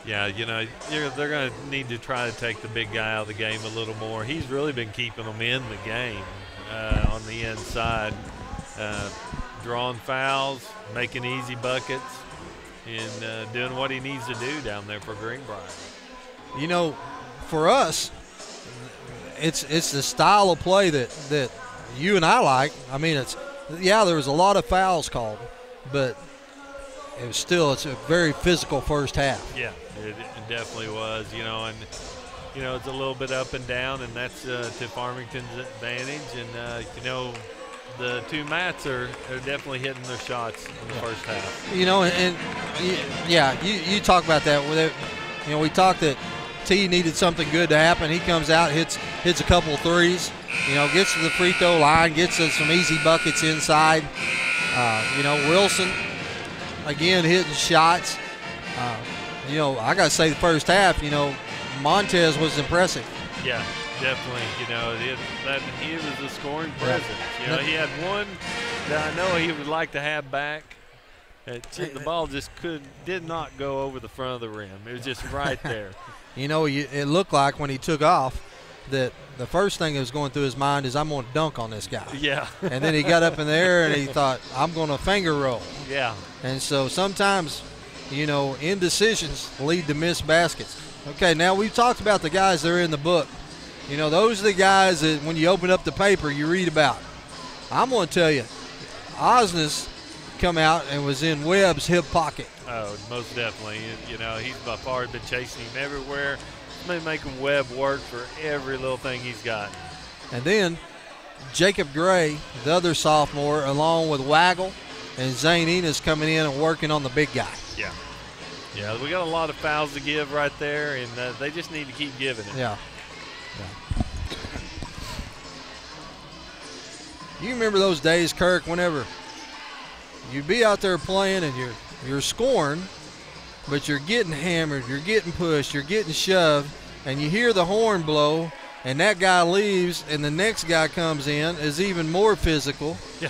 Yeah, they're going to need to try to take the big guy out of the game a little more. He's really been keeping them in the game on the inside, drawing fouls, making easy buckets, and doing what he needs to do down there for Greenbrier. For us, it's the style of play that you and I like. I mean, there was a lot of fouls called, but it's a very physical first half. Yeah, it definitely was, and, it's a little bit up and down, and that's to Farmington's advantage. And, the 2 Mats are definitely hitting their shots in the first half. You talk about that. We talked that T needed something good to happen. He comes out, hits a couple of threes, gets to the free throw line, gets us some easy buckets inside. Wilson, again, hitting shots. I got to say the first half, Montez was impressive. Yeah, definitely. He was a scoring presence. He had one that I know he would like to have back. The ball just did not go over the front of the rim. It was just right there. It looked like when he took off that the first thing that was going through his mind is, I'm going to dunk on this guy. Yeah. And then he got up in the air and he thought, I'm going to finger roll. Yeah. And so sometimes, indecisions lead to missed baskets. Okay, now we've talked about the guys that are in the book. Those are the guys that when you open up the paper, you read about. I'm going to tell you, Osnes come out and was in Webb's hip pocket. Oh, most definitely. He's by far been chasing him everywhere. He's been making Webb work for every little thing he's got. And then Jacob Gray, the other sophomore, along with Waggle and Zane Enos coming in and working on the big guy. Yeah. Yeah, we got a lot of fouls to give right there, and they just need to keep giving it. Yeah. You remember those days, Kirk, whenever you'd be out there playing and you're scoring, but you're getting hammered, you're getting pushed, you're getting shoved, and you hear the horn blow, and that guy leaves, and the next guy comes in, is even more physical. Yeah.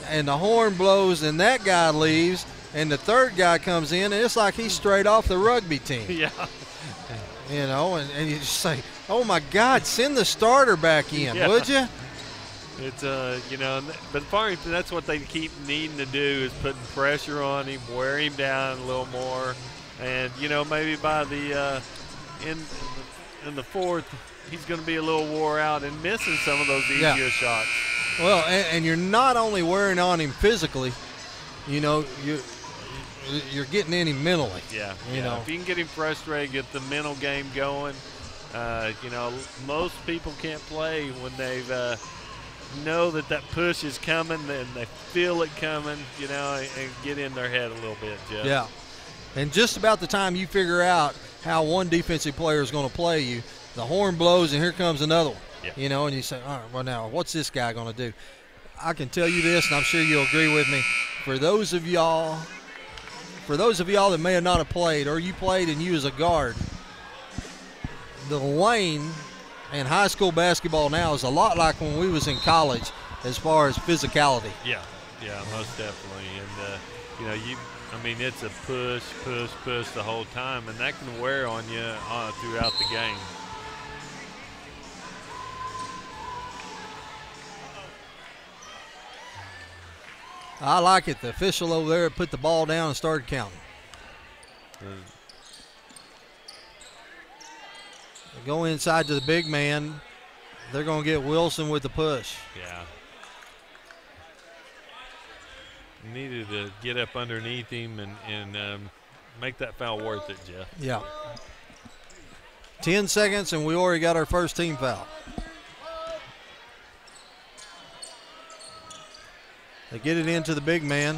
And the horn blows, and that guy leaves, and the third guy comes in, and it's like he's straight off the rugby team. Yeah. And you just say, oh, my God, send the starter back in, would you? It's, but Farmington, that's what they keep needing to do is putting pressure on him, wear him down a little more. And, maybe by the in the fourth, he's going to be a little wore out and missing some of those easier shots. Well, and you're not only wearing on him physically, you're getting in him mentally. Yeah. If you can get him frustrated, get the mental game going, most people can't play when they've know that push is coming and they feel it coming, and get in their head a little bit, Jeff. Yeah. And just about the time you figure out how one defensive player is going to play you, the horn blows and here comes another one. Yeah. And you say, all right, well, now what's this guy going to do? I can tell you this, and I'm sure you'll agree with me. For those of y'all that may have not played, or you played and you as a guard, the lane in high school basketball now is a lot like when we was in college as far as physicality. Yeah, most definitely. And, it's a push the whole time, and that can wear on you throughout the game. I like it. The official over there put the ball down and started counting. Go inside to the big man. They're going to get Wilson with the push. Yeah. Needed to get up underneath him and make that foul worth it, Jeff. Yeah. 10 seconds, and we already got our first team foul. They get it into the big man.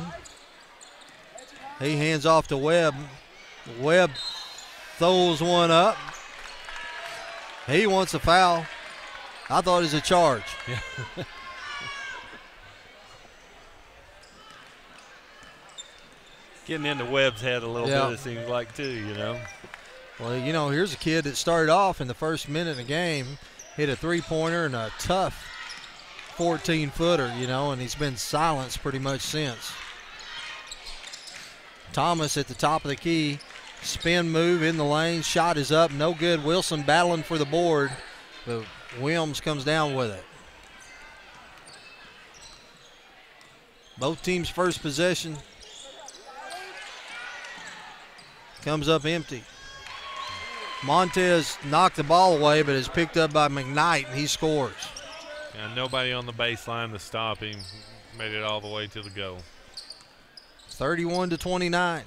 He hands off to Webb. Webb throws one up. He wants a foul. I thought it was a charge. Yeah. Getting into Webb's head a little bit, it seems like, too, you know. Well, you know, here's a kid that started off in the first minute of the game, hit a three-pointer and a tough 14-footer, you know, and he's been silenced pretty much since. Thomas at the top of the key, spin move in the lane, shot is up, no good. Wilson battling for the board, but Williams comes down with it. Both teams' first possession comes up empty. Montez knocked the ball away, but is picked up by McKnight, and he scores. Yeah, nobody on the baseline to stop him. Made it all the way to the goal. 31-29.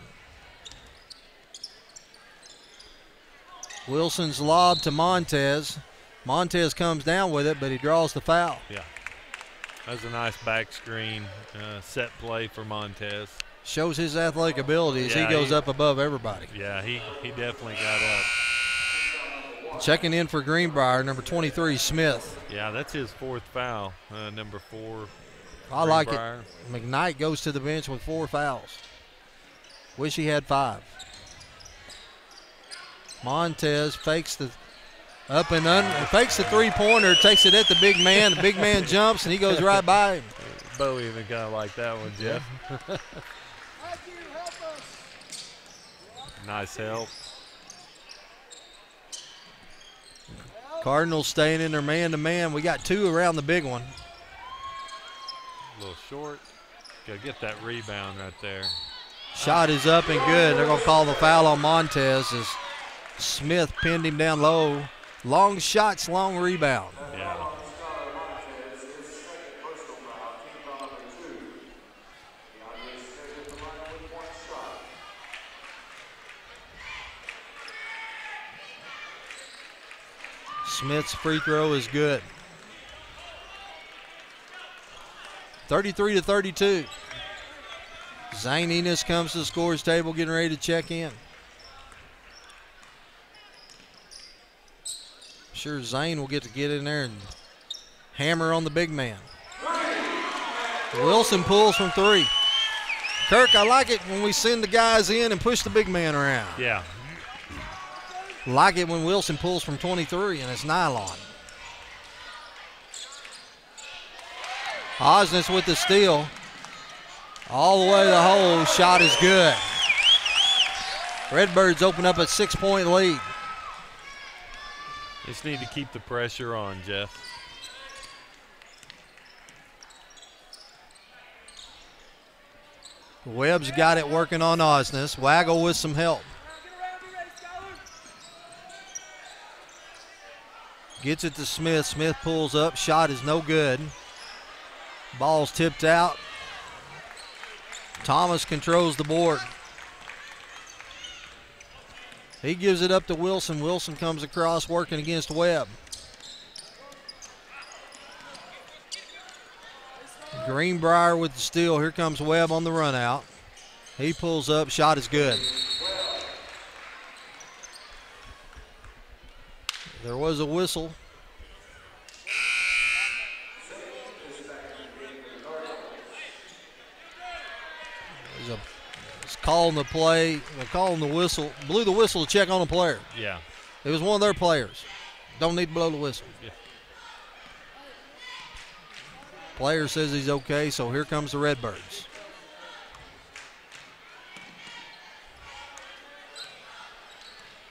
Wilson's lob to Montez. Montez comes down with it, but he draws the foul. Yeah. That's a nice back screen set play for Montez. Shows his athletic ability as he goes up above everybody. Yeah, he definitely got up. Checking in for Greenbrier, number 23, Smith. Yeah, that's his fourth foul, number 4. I like it. McKnight goes to the bench with 4 fouls. Wish he had 5. Montez fakes the up and under, fakes the three-pointer, takes it at the big man. The big man jumps, and he goes right by him. Bo even kind of like that one, Jeff. Nice help. Cardinals staying in their man-to-man. We got 2 around the big one. A little short. Got to get that rebound right there. Shot is up and good. They're going to call the foul on Montez as Smith pinned him down low. Long shots, long rebound. Yeah. Smith's free throw is good. 33-32. Zane Enos comes to the scores table, getting ready to check in. I'm sure Zane will get in there and hammer on the big man. Wilson pulls from 3. Kirk, I like it when we send the guys in and push the big man around. Yeah. Like it when Wilson pulls from 23 and it's nylon. Osnes with the steal. All the way to the hole. Shot is good. Redbirds open up a 6-point lead. Just need to keep the pressure on, Jeff. Webb's got it working on Osnes. Waggle with some help. Gets it to Smith. Smith pulls up. Shot is no good. Ball's tipped out. Thomas controls the board. He gives it up to Wilson. Wilson comes across working against Webb. Greenbrier with the steal. Here comes Webb on the run out. He pulls up. Shot is good. There was a whistle. It's calling the play. They're calling the whistle. Blew the whistle to check on a player. Yeah. It was one of their players. Don't need to blow the whistle. Yeah. Player says he's okay, so here comes the Redbirds.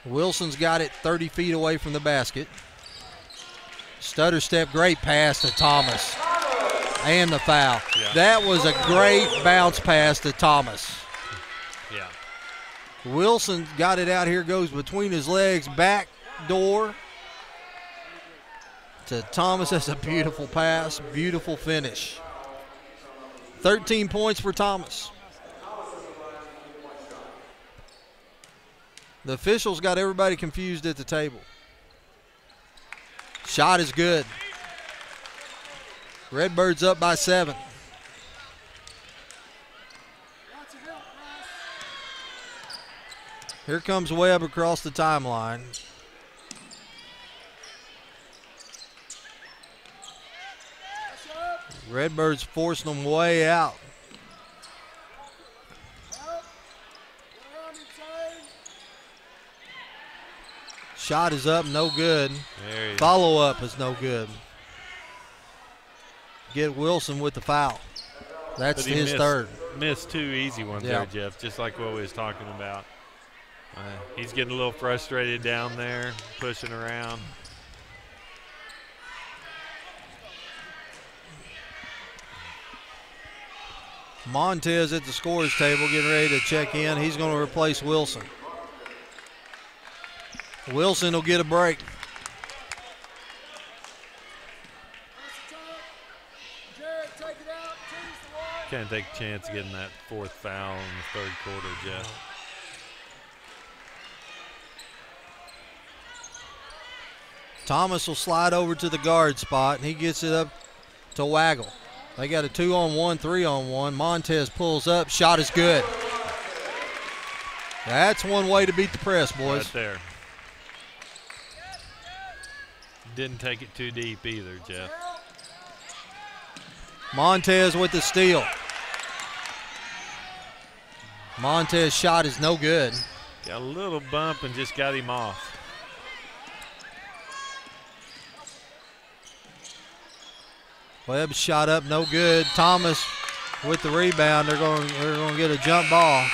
Wilson's got it 30 feet away from the basket. Stutter step, great pass to Thomas. And the foul. Yeah. That was a great bounce pass to Thomas. Yeah. Wilson got it out here, goes between his legs, back door. to Thomas. That's a beautiful pass, beautiful finish. 13 points for Thomas. The officials got everybody confused at the table. Shot is good. Redbirds up by 7. Here comes Webb across the timeline. Redbirds forcing them way out. Shot is up, no good. Follow up is no good. Get Wilson with the foul. That's his third. Missed 2 easy ones there, Jeff, just like what we was talking about. He's getting a little frustrated down there, pushing around. Montez at the scorer's table getting ready to check in. He's going to replace Wilson. Wilson will get a break. Can't take a chance of getting that 4th foul in the 3rd quarter, Jeff. Thomas will slide over to the guard spot, and he gets it up to Waggle. They got a 2-on-1, 3-on-1. Montez pulls up. Shot is good. That's one way to beat the press, boys. Right there. Didn't take it too deep either, Jeff. Montez with the steal. Montez shot is no good. Got a little bump and just got him off. Webb shot up, no good. Thomas with the rebound. They're going to get a jump ball.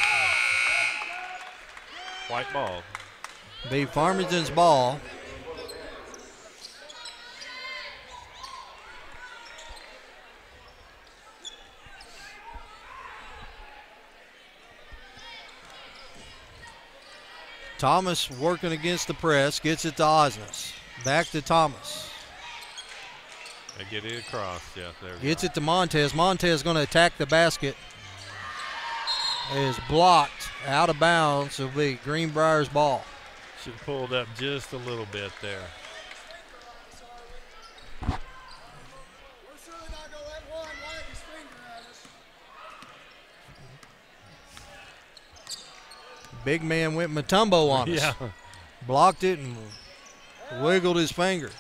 White ball. Be Farmington's ball. Thomas working against the press, gets it to Osnes. Back to Thomas. They get it across, Jeff. There Gets it to Montez. Montez going to attack the basket. It is blocked out of bounds. It'll be Greenbrier's ball. Should have pulled up just a little bit there. Big man went Mutombo on us. Yeah. Blocked it and wiggled his finger.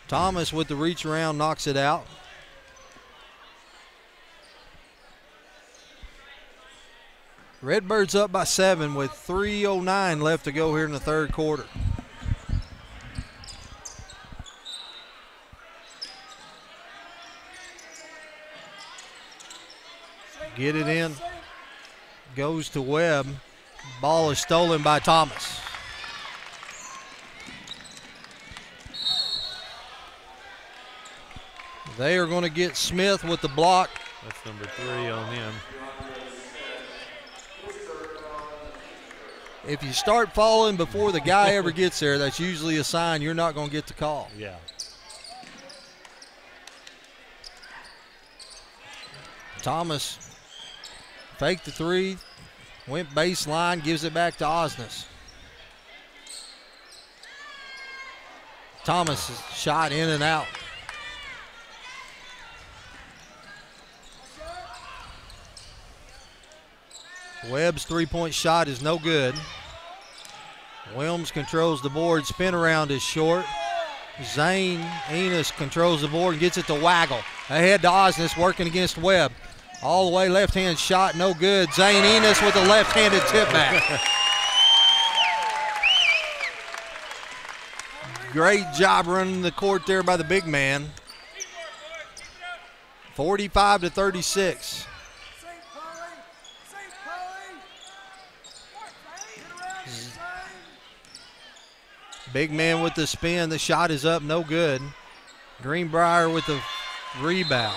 Thomas with the reach around knocks it out. Redbirds up by 7 with 3:09 left to go here in the 3rd quarter. Get it in. Goes to Webb. Ball is stolen by Thomas. They are going to get Smith with the block. That's number 3 on him. If you start falling before the guy ever gets there, that's usually a sign you're not going to get the call. Yeah. Thomas faked the 3, went baseline, gives it back to Osnes. Thomas shot in and out. Webb's 3-point shot is no good. Wilms controls the board. Spin around is short. Zane Enos controls the board and gets it to Waggle. Ahead to Osnes, working against Webb. All the way, left-hand shot, no good. Zane Enos with a left-handed tip back. Great job running the court there by the big man. 45-36. Big man with the spin. The shot is up, no good. Greenbrier with the rebound.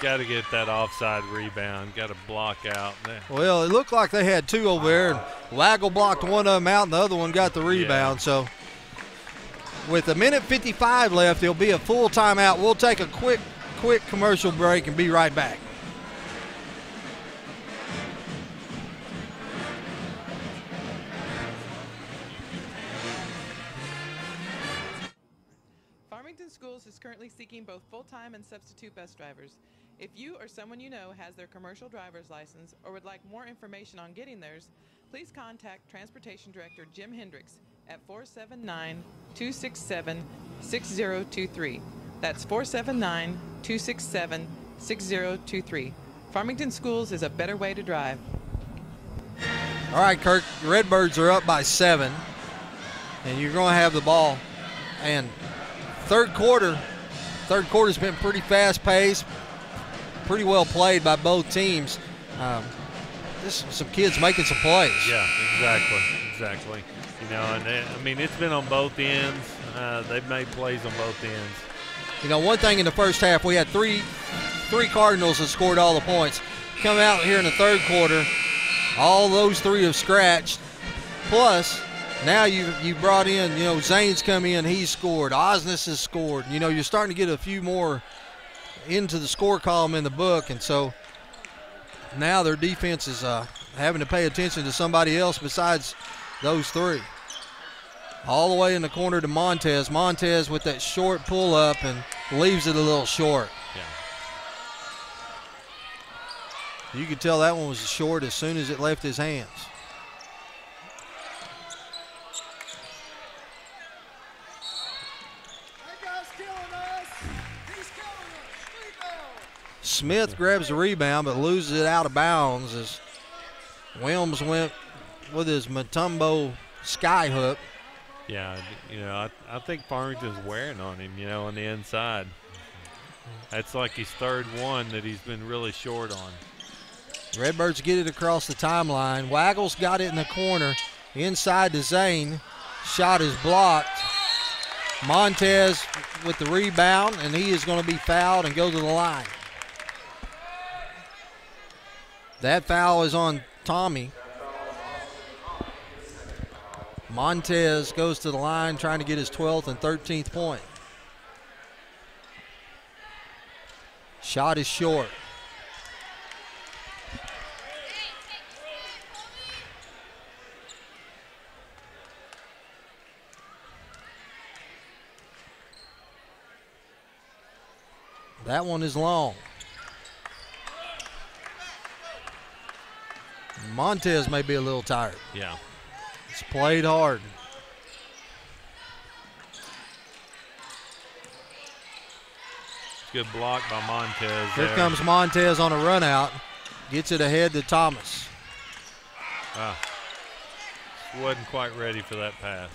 Got to get that offside rebound. Got to block out there. Well, it looked like they had 2 over there. Waggle blocked one of them out, and the other one got the rebound. So with 1:55 left, there'll be a full timeout. We'll take a quick commercial break and be right back. Farmington Schools is currently seeking both full-time and substitute bus drivers. If you or someone you know has their commercial driver's license or would like more information on getting theirs, please contact Transportation Director Jim Hendricks at 479-267-6023. That's 479-267-6023. Farmington Schools is a better way to drive. All right, Kirk, the Redbirds are up by 7, and you're going to have the ball. And third quarter's been pretty fast-paced, pretty well played by both teams. Just some kids making some plays. Yeah, exactly. You know, and it's been on both ends. They've made plays on both ends. You know, one thing in the first half, we had three Cardinals that scored all the points. Come out here in the third quarter, all those 3 have scratched. Plus, now you brought in, you know, Zane's come in, he's scored. Osnes has scored. You know, you're starting to get a few more into the score column in the book, and so now their defense is having to pay attention to somebody else besides those 3. All the way in the corner to Montez. Montez with that short pull-up and leaves it a little short. Yeah. You could tell that one was short as soon as it left his hands. Smith grabs the rebound but loses it out of bounds as Wilms went with his Matumbo sky hook. Yeah, you know, I think Farmington's wearing on him, you know, on the inside. That's like his third one that he's been really short on. Redbirds get it across the timeline. Waggles got it in the corner. Inside to Zane. Shot is blocked. Montez with the rebound, and he is going to be fouled and go to the line. That foul is on Tommy. Montez goes to the line trying to get his 12th and 13th point. Shot is short. That one is long. Montez may be a little tired. Yeah. He's played hard. Good block by Montez. Here comes Montez on a run out. Gets it ahead to Thomas. Wasn't quite ready for that pass.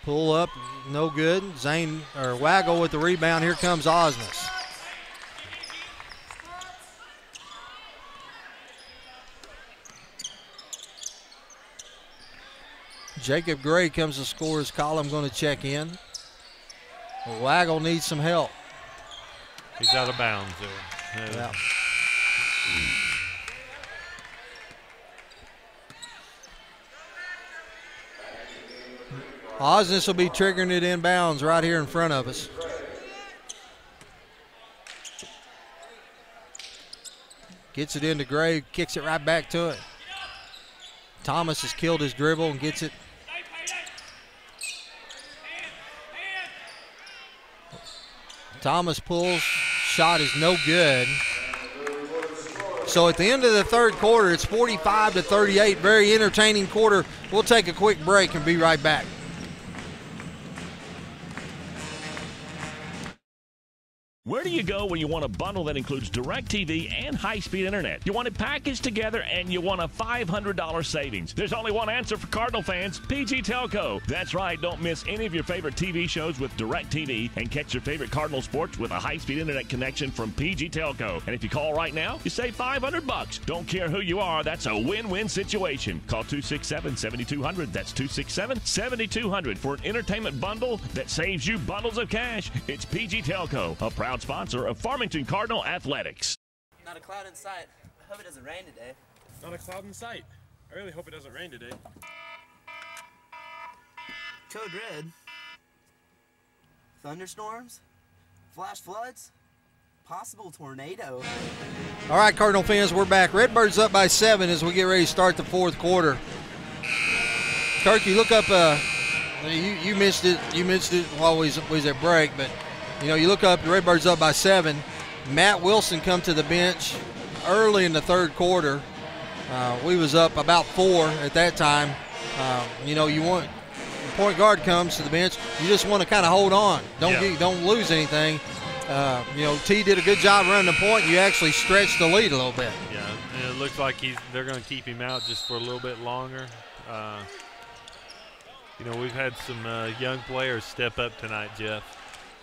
Pull up, no good. Zane or Waggle with the rebound. Here comes Osnes. Jacob Gray comes to scorer's column, going to check in. Waggle needs some help. He's out of bounds there. Yeah. Osnes will be triggering it inbounds right here in front of us. Gets it into Gray, kicks it right back to it. Thomas has killed his dribble and gets it. Thomas pulls, shot is no good. So at the end of the third quarter, it's 45-38. Very entertaining quarter. We'll take a quick break and be right back. Where Where do you go when you want a bundle that includes DirecTV and high-speed internet? You want it packaged together and you want a $500 savings. There's only one answer for Cardinal fans, PG Telco. That's right, don't miss any of your favorite TV shows with DirecTV and catch your favorite Cardinal sports with a high-speed internet connection from PG Telco. And if you call right now, you save $500. Don't care who you are, that's a win-win situation. Call 267-7200. That's 267-7200 for an entertainment bundle that saves you bundles of cash. It's PG Telco, a proud sponsor of Farmington Cardinal Athletics. Not a cloud in sight. I hope it doesn't rain today. Not a cloud in sight. I really hope it doesn't rain today. Code red. Thunderstorms? Flash floods? Possible tornado. All right, Cardinal fans, we're back. Redbirds up by 7 as we get ready to start the fourth quarter. Kirk, you look up, you missed it. You missed it while we was at break, but you look up. The Redbirds up by 7. Matt Wilson come to the bench early in the third quarter. We was up about 4 at that time. You want the point guard comes to the bench. You just want to kind of hold on. Don't lose anything. T did a good job running the point. You actually stretched the lead a little bit. Yeah, and it looks like they're going to keep him out just for a little bit longer. We've had some young players step up tonight, Jeff.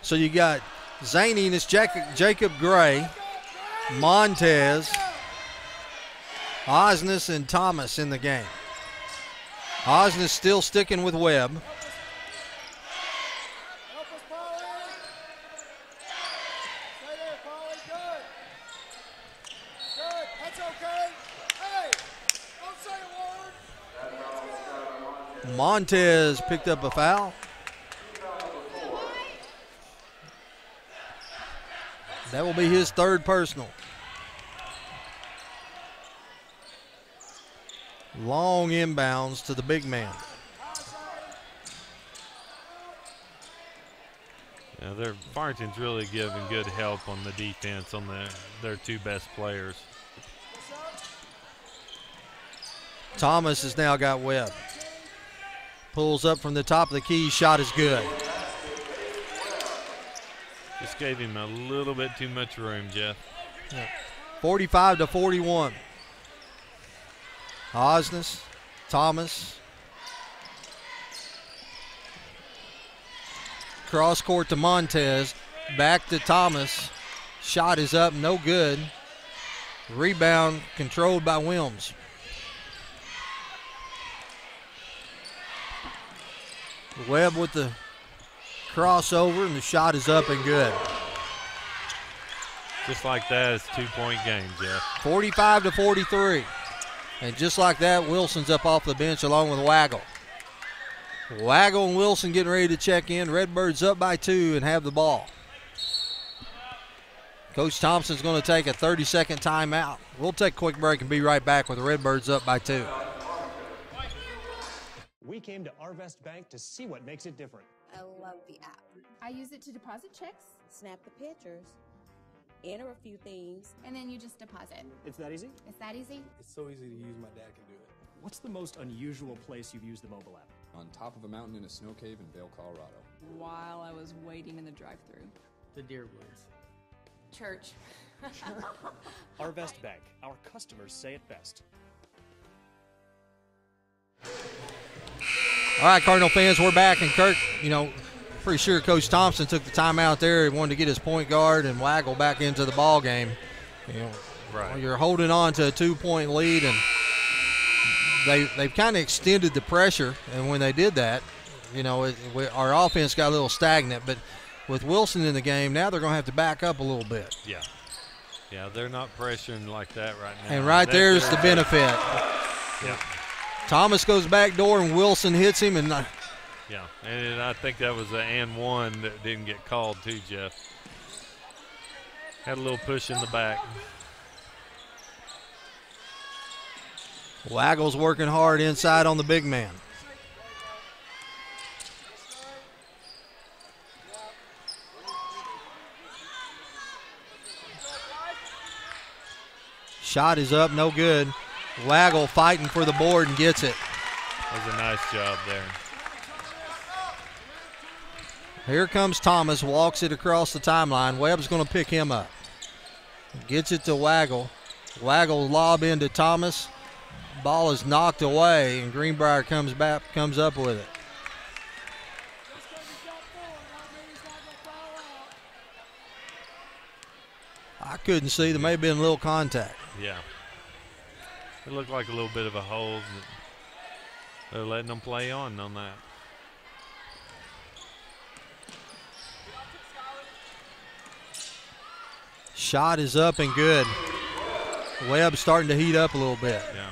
So you got Zaney and it's Jacob Gray, Montez, Osnes, and Thomas in the game. Osnes still sticking with Webb. Montez picked up a foul. That will be his third personal. Long inbounds to the big man. Yeah, Farmington's really giving good help on the defense on their two best players. Thomas has now got Webb. Pulls up from the top of the key. Shot is good. Just gave him a little bit too much room, Jeff. Yeah. 45-41. Osnes, Thomas. Cross court to Montez. Back to Thomas. Shot is up, no good. Rebound controlled by Wilms. Webb with the crossover, and the shot is up and good. Just like that, it's a 2-point game, Jeff. 45-43. And just like that, Wilson's up off the bench along with Waggle. Waggle and Wilson getting ready to check in. Redbirds up by 2 and have the ball. Coach Thompson's going to take a 30-second timeout. We'll take a quick break and be right back with the Redbirds up by 2. We came to Arvest Bank to see what makes it different. I love the app. I use it to deposit checks. Snap the pictures, enter a few things, and then you just deposit. It's that easy? It's that easy? It's so easy to use, my dad can do it. What's the most unusual place you've used the mobile app? On top of a mountain in a snow cave in Vail, Colorado. While I was waiting in the drive-thru. The deer woods. Church. Arvest Bank. Our customers say it best. All right, Cardinal fans, we're back. And Kirk, pretty sure Coach Thompson took the timeout there. He wanted to get his point guard and Waggle back into the ball game. Right. You're holding on to a 2-point lead, and they've kind of extended the pressure. And when they did that, our offense got a little stagnant. But with Wilson in the game, now they're going to have to back up a little bit. Yeah. Yeah, they're not pressuring like that right now. And there's the benefit. Yeah. Thomas goes back door and Wilson hits him. And I think that was an and one that didn't get called too, Jeff. Had a little push in the back. Waggle's working hard inside on the big man. Shot is up, no good. Waggle fighting for the board and gets it. That was a nice job there. Here comes Thomas, walks it across the timeline. Webb's going to pick him up. Gets it to Waggle. Waggle lob into Thomas. Ball is knocked away, and Greenbrier comes up with it. I couldn't see. There may have been a little contact. Yeah. It looked like a little bit of a hold. They're letting them play on that. Shot is up and good. Webb starting to heat up a little bit. Yeah.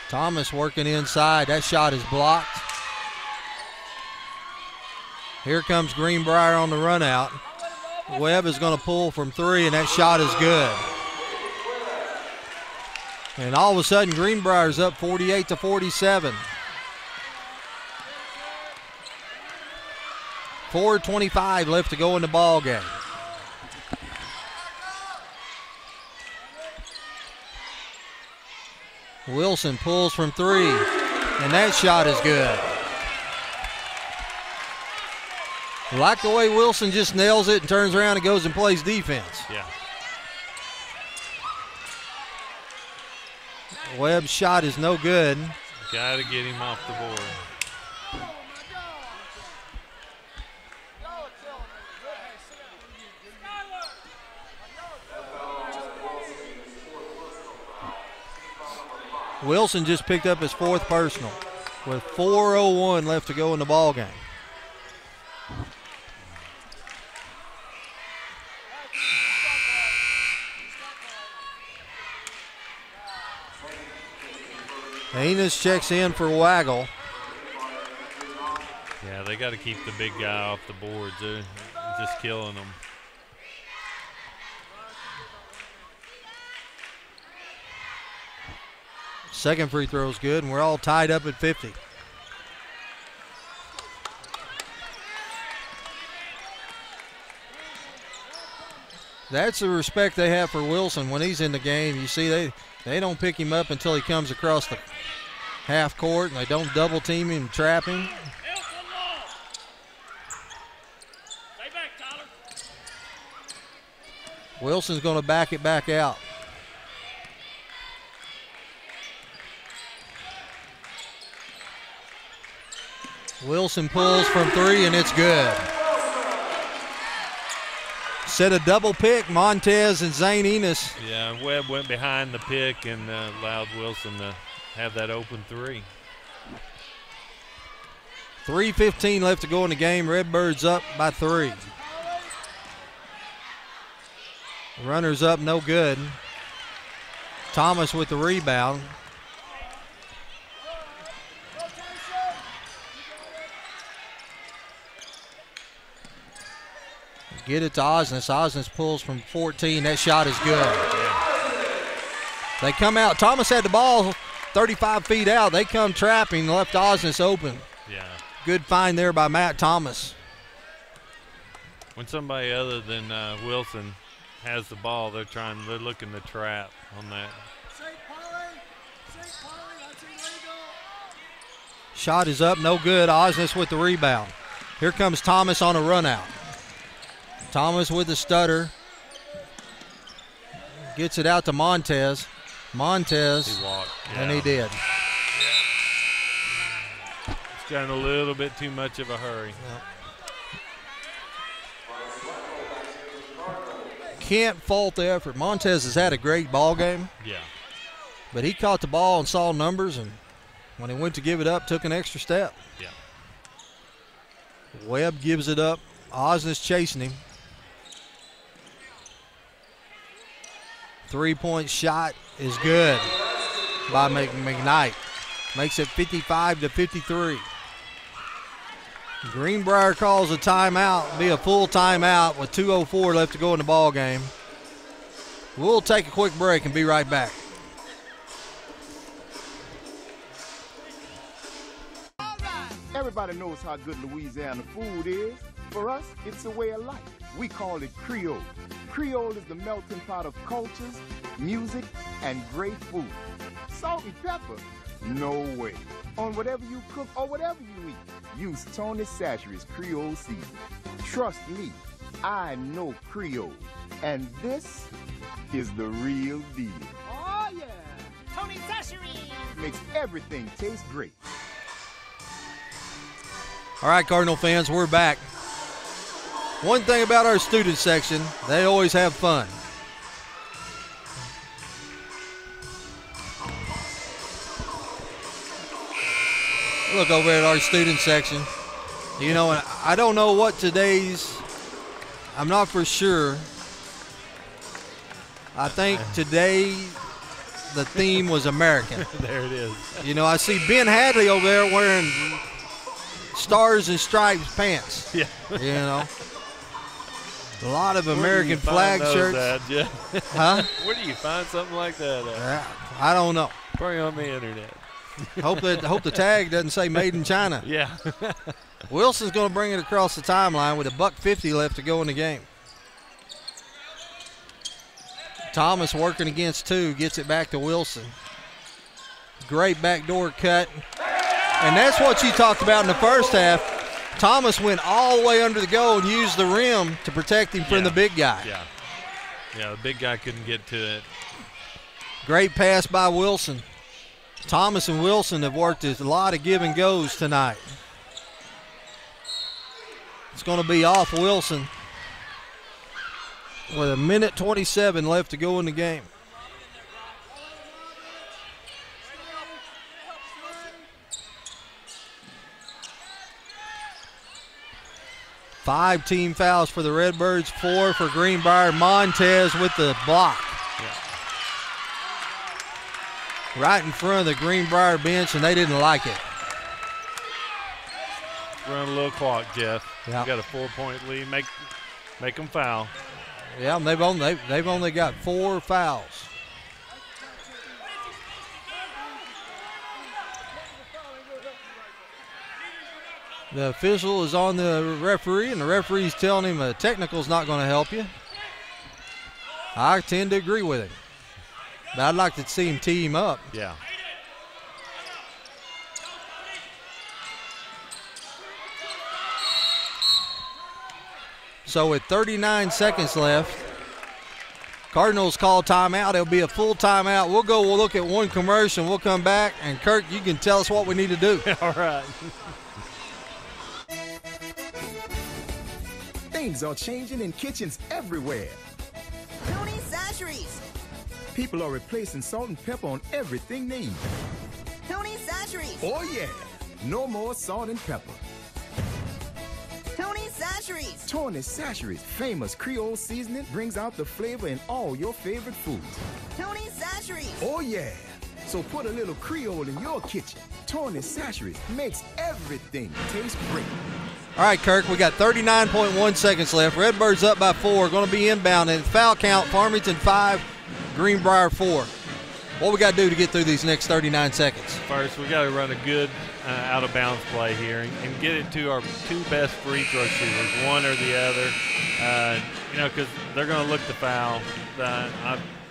Thomas working inside. That shot is blocked. Here comes Greenbrier on the run out. Webb is going to pull from 3, and that shot is good. And all of a sudden, Greenbrier's up 48-47. 4:25 left to go in the ball game. Wilson pulls from 3, and that shot is good. I like the way Wilson just nails it and turns around and goes and plays defense. Yeah. Webb's shot is no good. Got to get him off the board. Wilson just picked up his 4th personal with 4:01 left to go in the ball game. Enos checks in for Waggle. Yeah, they got to keep the big guy off the boards. They're just killing them. Second free throw is good, and we're all tied up at 50. That's the respect they have for Wilson when he's in the game. You see, they don't pick him up until he comes across the half court, and they don't double team him and trap him. Wilson's going to back it back out. Wilson pulls from 3, and it's good. Set a double pick, Montez and Zane Enos. Yeah, Webb went behind the pick and allowed Wilson to have that open 3. 3:15 left to go in the game. Redbirds up by 3. Runners up, no good. Thomas with the rebound. Get it to Osnes. Osnes pulls from 14. That shot is good. They come out. Thomas had the ball 35 feet out. They come trapping, left Osnes open. Yeah. Good find there by Matt Thomas. When somebody other than Wilson has the ball, they're looking to trap on that. Shot is up, no good. Osnes with the rebound. Here comes Thomas on a run out. Thomas with the stutter. Gets it out to Montez. Montez. He walked. Yeah. And he did. He's got in a little bit too much of a hurry. Can't fault the effort. Montez has had a great ball game. Yeah. But he caught the ball and saw numbers, and when he went to give it up, took an extra step. Yeah. Webb gives it up. Osnes chasing him. 3-point shot is good by McKnight. Makes it 55-53. Greenbrier calls a timeout. Be a full timeout with 2:04 left to go in the ball game. We'll take a quick break and be right back. Everybody knows how good Louisiana food is. For us, it's a way of life. We call it Creole. Creole is the melting pot of cultures, music, and great food. Salt and pepper? No way. On whatever you cook or whatever you eat, use Tony Chachere's Creole seasoning. Trust me, I know Creole. And this is the real deal. Oh, yeah. Tony Chachere's Makes everything taste great. All right, Cardinal fans, we're back. One thing about our student section, they always have fun. Look over at our student section. You know, and I don't know what I'm not for sure. I think today the theme was American. There it is. You know, I see Ben Hadley over there wearing Stars and Stripes pants. Yeah. You know. A lot of American flag shirts. Yeah. Huh? Where do you find something like that at? I don't know. Probably on the internet. Hope the tag doesn't say made in China. Yeah. Wilson's going to bring it across the timeline with $1:50 left to go in the game. Thomas working against two, gets it back to Wilson. Great backdoor cut. And that's what you talked about in the first half. Thomas went all the way under the goal and used the rim to protect him from the big guy. Yeah. Yeah, the big guy couldn't get to it. Great pass by Wilson. Thomas and Wilson have worked a lot of give and goes tonight. It's going to be off Wilson with 1:27 left to go in the game. Five team fouls for the Redbirds, 4 for Greenbrier. Montez with the block. Right in front of the Greenbrier bench, and they didn't like it. Run a little clock, Jeff. Yeah. You got a 4-point lead. Make them foul. Yeah, and they've only got 4 fouls. The official is on the referee, and the referee's telling him a technical's not going to help you. I tend to agree with him. But I'd like to see him tee him up. Yeah. So with 39 seconds left, Cardinals call timeout. It'll be a full timeout. We'll look at one commercial. We'll come back, and Kirk, you can tell us what we need to do. All right. Things are changing in kitchens everywhere. Tony Chachere's People are replacing salt and pepper on everything they eat. Tony Chachere's Oh yeah, no more salt and pepper. Tony Chachere's Tony Chachere's famous Creole seasoning brings out the flavor in all your favorite foods. Tony Chachere's Oh yeah, so put a little Creole in your kitchen. Tony Chachere's makes everything taste great. All right, Kirk, we got 39.1 seconds left. Redbirds up by 4, going to be inbound. And foul count, Farmington 5, Greenbrier 4. What we got to do to get through these next 39 seconds? First, we got to run a good out-of-bounds play here and get it to our 2 best free throw shooters, one or the other. Because they're going to look to foul.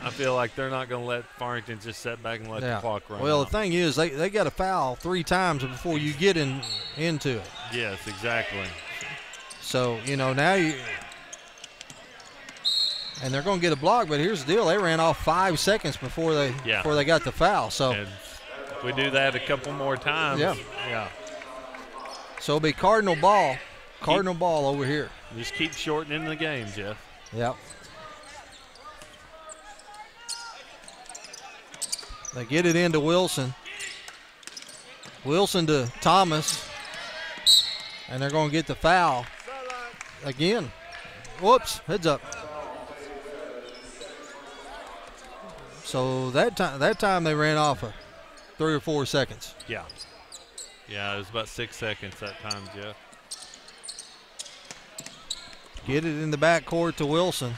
I feel like they're not going to let Farmington just sit back and let the clock run. Well, out. the thing is, they got to foul 3 times before you get into it. Yes, exactly. So, now you – and they're going to get a block, but here's the deal. They ran off 5 seconds before they got the foul. So and if we do that a couple more times. Yeah. So it'll be Cardinal ball. Cardinal ball over here. Just keep shortening the game, Jeff. Yep. They get it into Wilson. Wilson to Thomas. And they're going to get the foul again. Whoops, heads up. So that time they ran off of 3 or 4 seconds. Yeah. Yeah, it was about 6 seconds that time, Jeff. Get it in the backcourt to Wilson.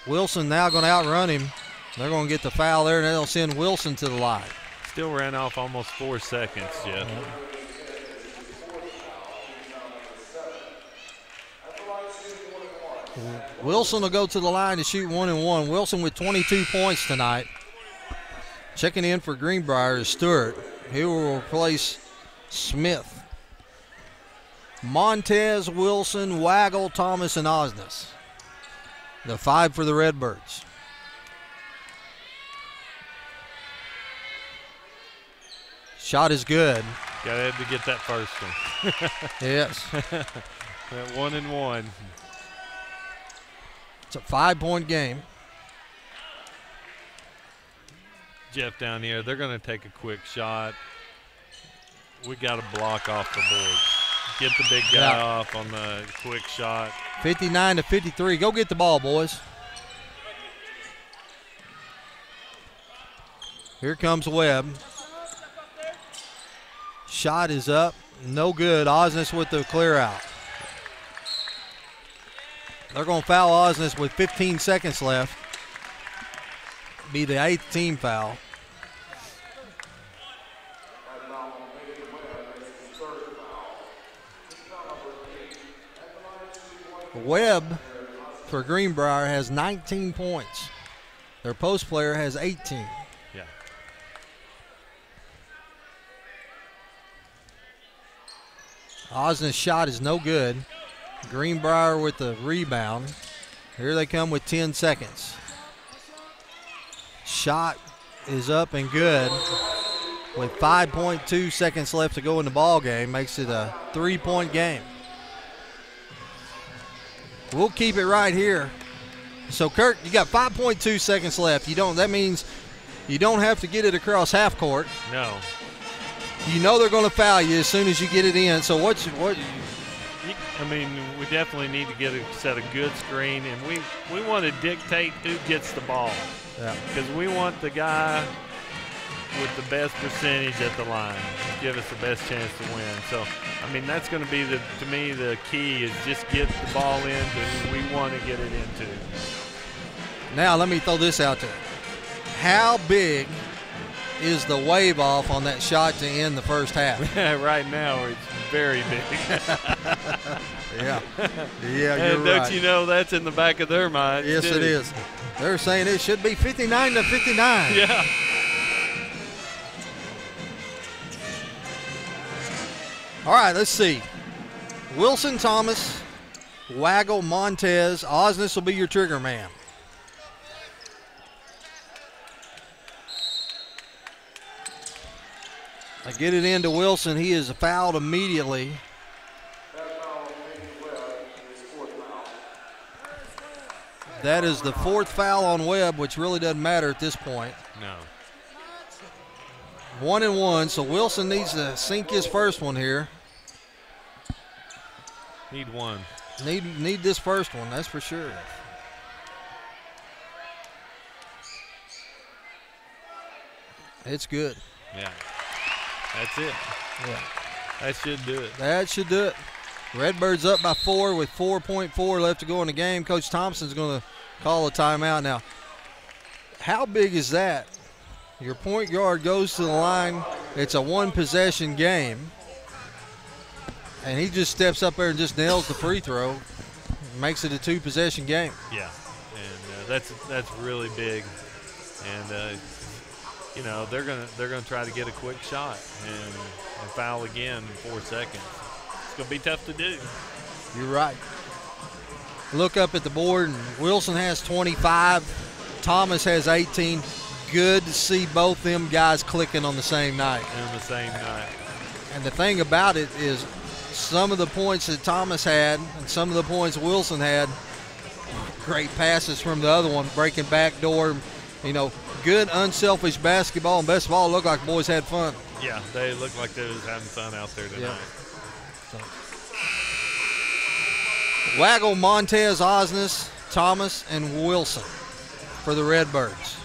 Wilson now going to outrun him. They're going to get the foul there, and they'll send Wilson to the line. Still ran off almost 4 seconds, Jeff. Wilson will go to the line to shoot 1-1. Wilson with 22 points tonight. Checking in for Greenbrier is Stewart. He will replace Smith. Montez, Wilson, Waggle, Thomas, and Osnes. The 5 for the Redbirds. Shot is good. Gotta have to get that first one. Yes. That 1-1. It's a 5-point game. Jeff down here, they're going to take a quick shot. We got to block off the boards. Get the big guy off on the quick shot. 59-53. Go get the ball, boys. Here comes Webb. Shot is up. No good. Osnes with the clear out. They're going to foul Osnes with 15 seconds left. Be the 8th team foul. Webb for Greenbrier has 19 points. Their post player has 18. Yeah. Osnes' shot is no good. Greenbrier with the rebound. Here they come with 10 seconds. Shot is up and good. With 5.2 seconds left to go in the ball game, makes it a 3-point game. We'll keep it right here. So Kirk, you got 5.2 seconds left. That means you don't have to get it across half court. No. You know they're going to foul you as soon as you get it in. So what? I mean, we definitely need to set a good screen, and we want to dictate who gets the ball. Yeah. Because we want the guy with the best percentage at the line to give us the best chance to win. So, I mean, that's going to be, to me, the key is just get the ball in that we want to get it into. Now let me throw this out there. How big is the wave off on that shot to end the first half? Right now, it's very big. Yeah, you're and right. Don't you know that's in the back of their minds? Yes, too. it is. They're saying it should be 59-59. Yeah. All right, let's see. Wilson, Thomas, Waggle, Montez. Osnes will be your trigger man. I get it into Wilson. He is fouled immediately. That is the 4th foul on Webb, which really doesn't matter at this point. No. 1-1, so Wilson needs to sink his first one here. Need one. Need this first one, that's for sure. It's good. Yeah. That's it. Yeah. That should do it. That should do it. Redbirds up by 4 with 4.4 left to go in the game. Coach Thompson's going to call a timeout now. How big is that? Your point guard goes to the line. It's a 1-possession game. And he just steps up there and just nails the free throw. Makes it a 2-possession game. Yeah. And that's really big. And you know, they're gonna try to get a quick shot and foul again in 4 seconds. It's gonna be tough to do. You're right. Look up at the board, and Wilson has 25. Thomas has 18. Good to see both them guys clicking on the same night. On the same night. And the thing about it is some of the points that Thomas had and some of the points Wilson had, great passes from the other one, breaking back door, you know, good unselfish basketball, and best of all, looked like the boys had fun. Yeah, they looked like they was having fun out there tonight. Yeah. So. Waggle, Montez, Osnes, Thomas, and Wilson for the Redbirds.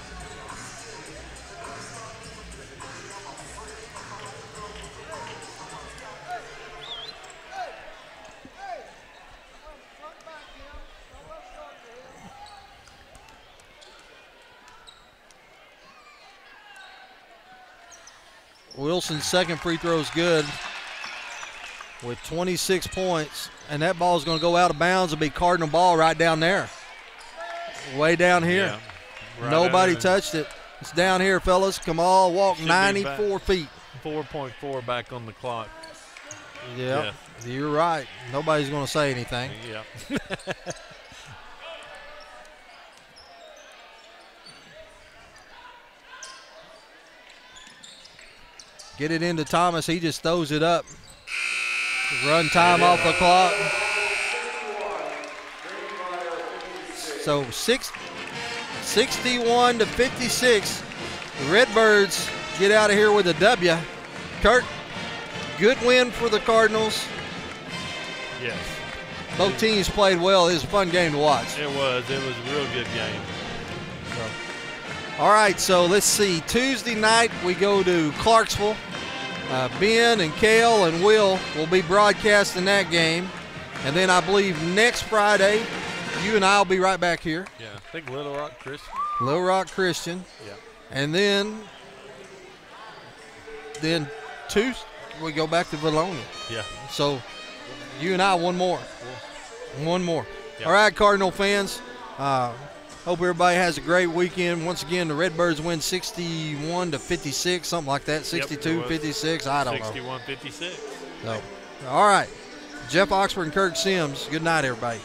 Wilson's second free throw is good. with 26 points, and that ball is going to go out of bounds. It'll be Cardinal ball right down there, way down here. Yeah, right Nobody over. touched it. It's down here, fellas. Come on, walk Should be 94 feet. 4.4 back on the clock. Yep. You're right. Nobody's going to say anything. Yep. Get it into Thomas. He just throws it up. Run time off the clock. So 61 to 56. The Redbirds get out of here with a W. Kurt, good win for the Cardinals. Yes. Both teams played well. It was a fun game to watch. It was. It was a real good game. All right, so let's see. Tuesday night we go to Clarksville. Ben and Cale and Will be broadcasting that game. And then I believe next Friday, you and I will be right back here. Yeah, I think Little Rock Christian. Little Rock Christian. Yeah. And then Tuesday, we go back to Valonia. Yeah. So you and I, one more. One more. Yep. All right, Cardinal fans. Hope everybody has a great weekend. Once again, the Redbirds win 61 to 56, something like that. 62-56, I don't know. 61-56. So, all right. Jeff Oxford and Kirk Sims, good night, everybody.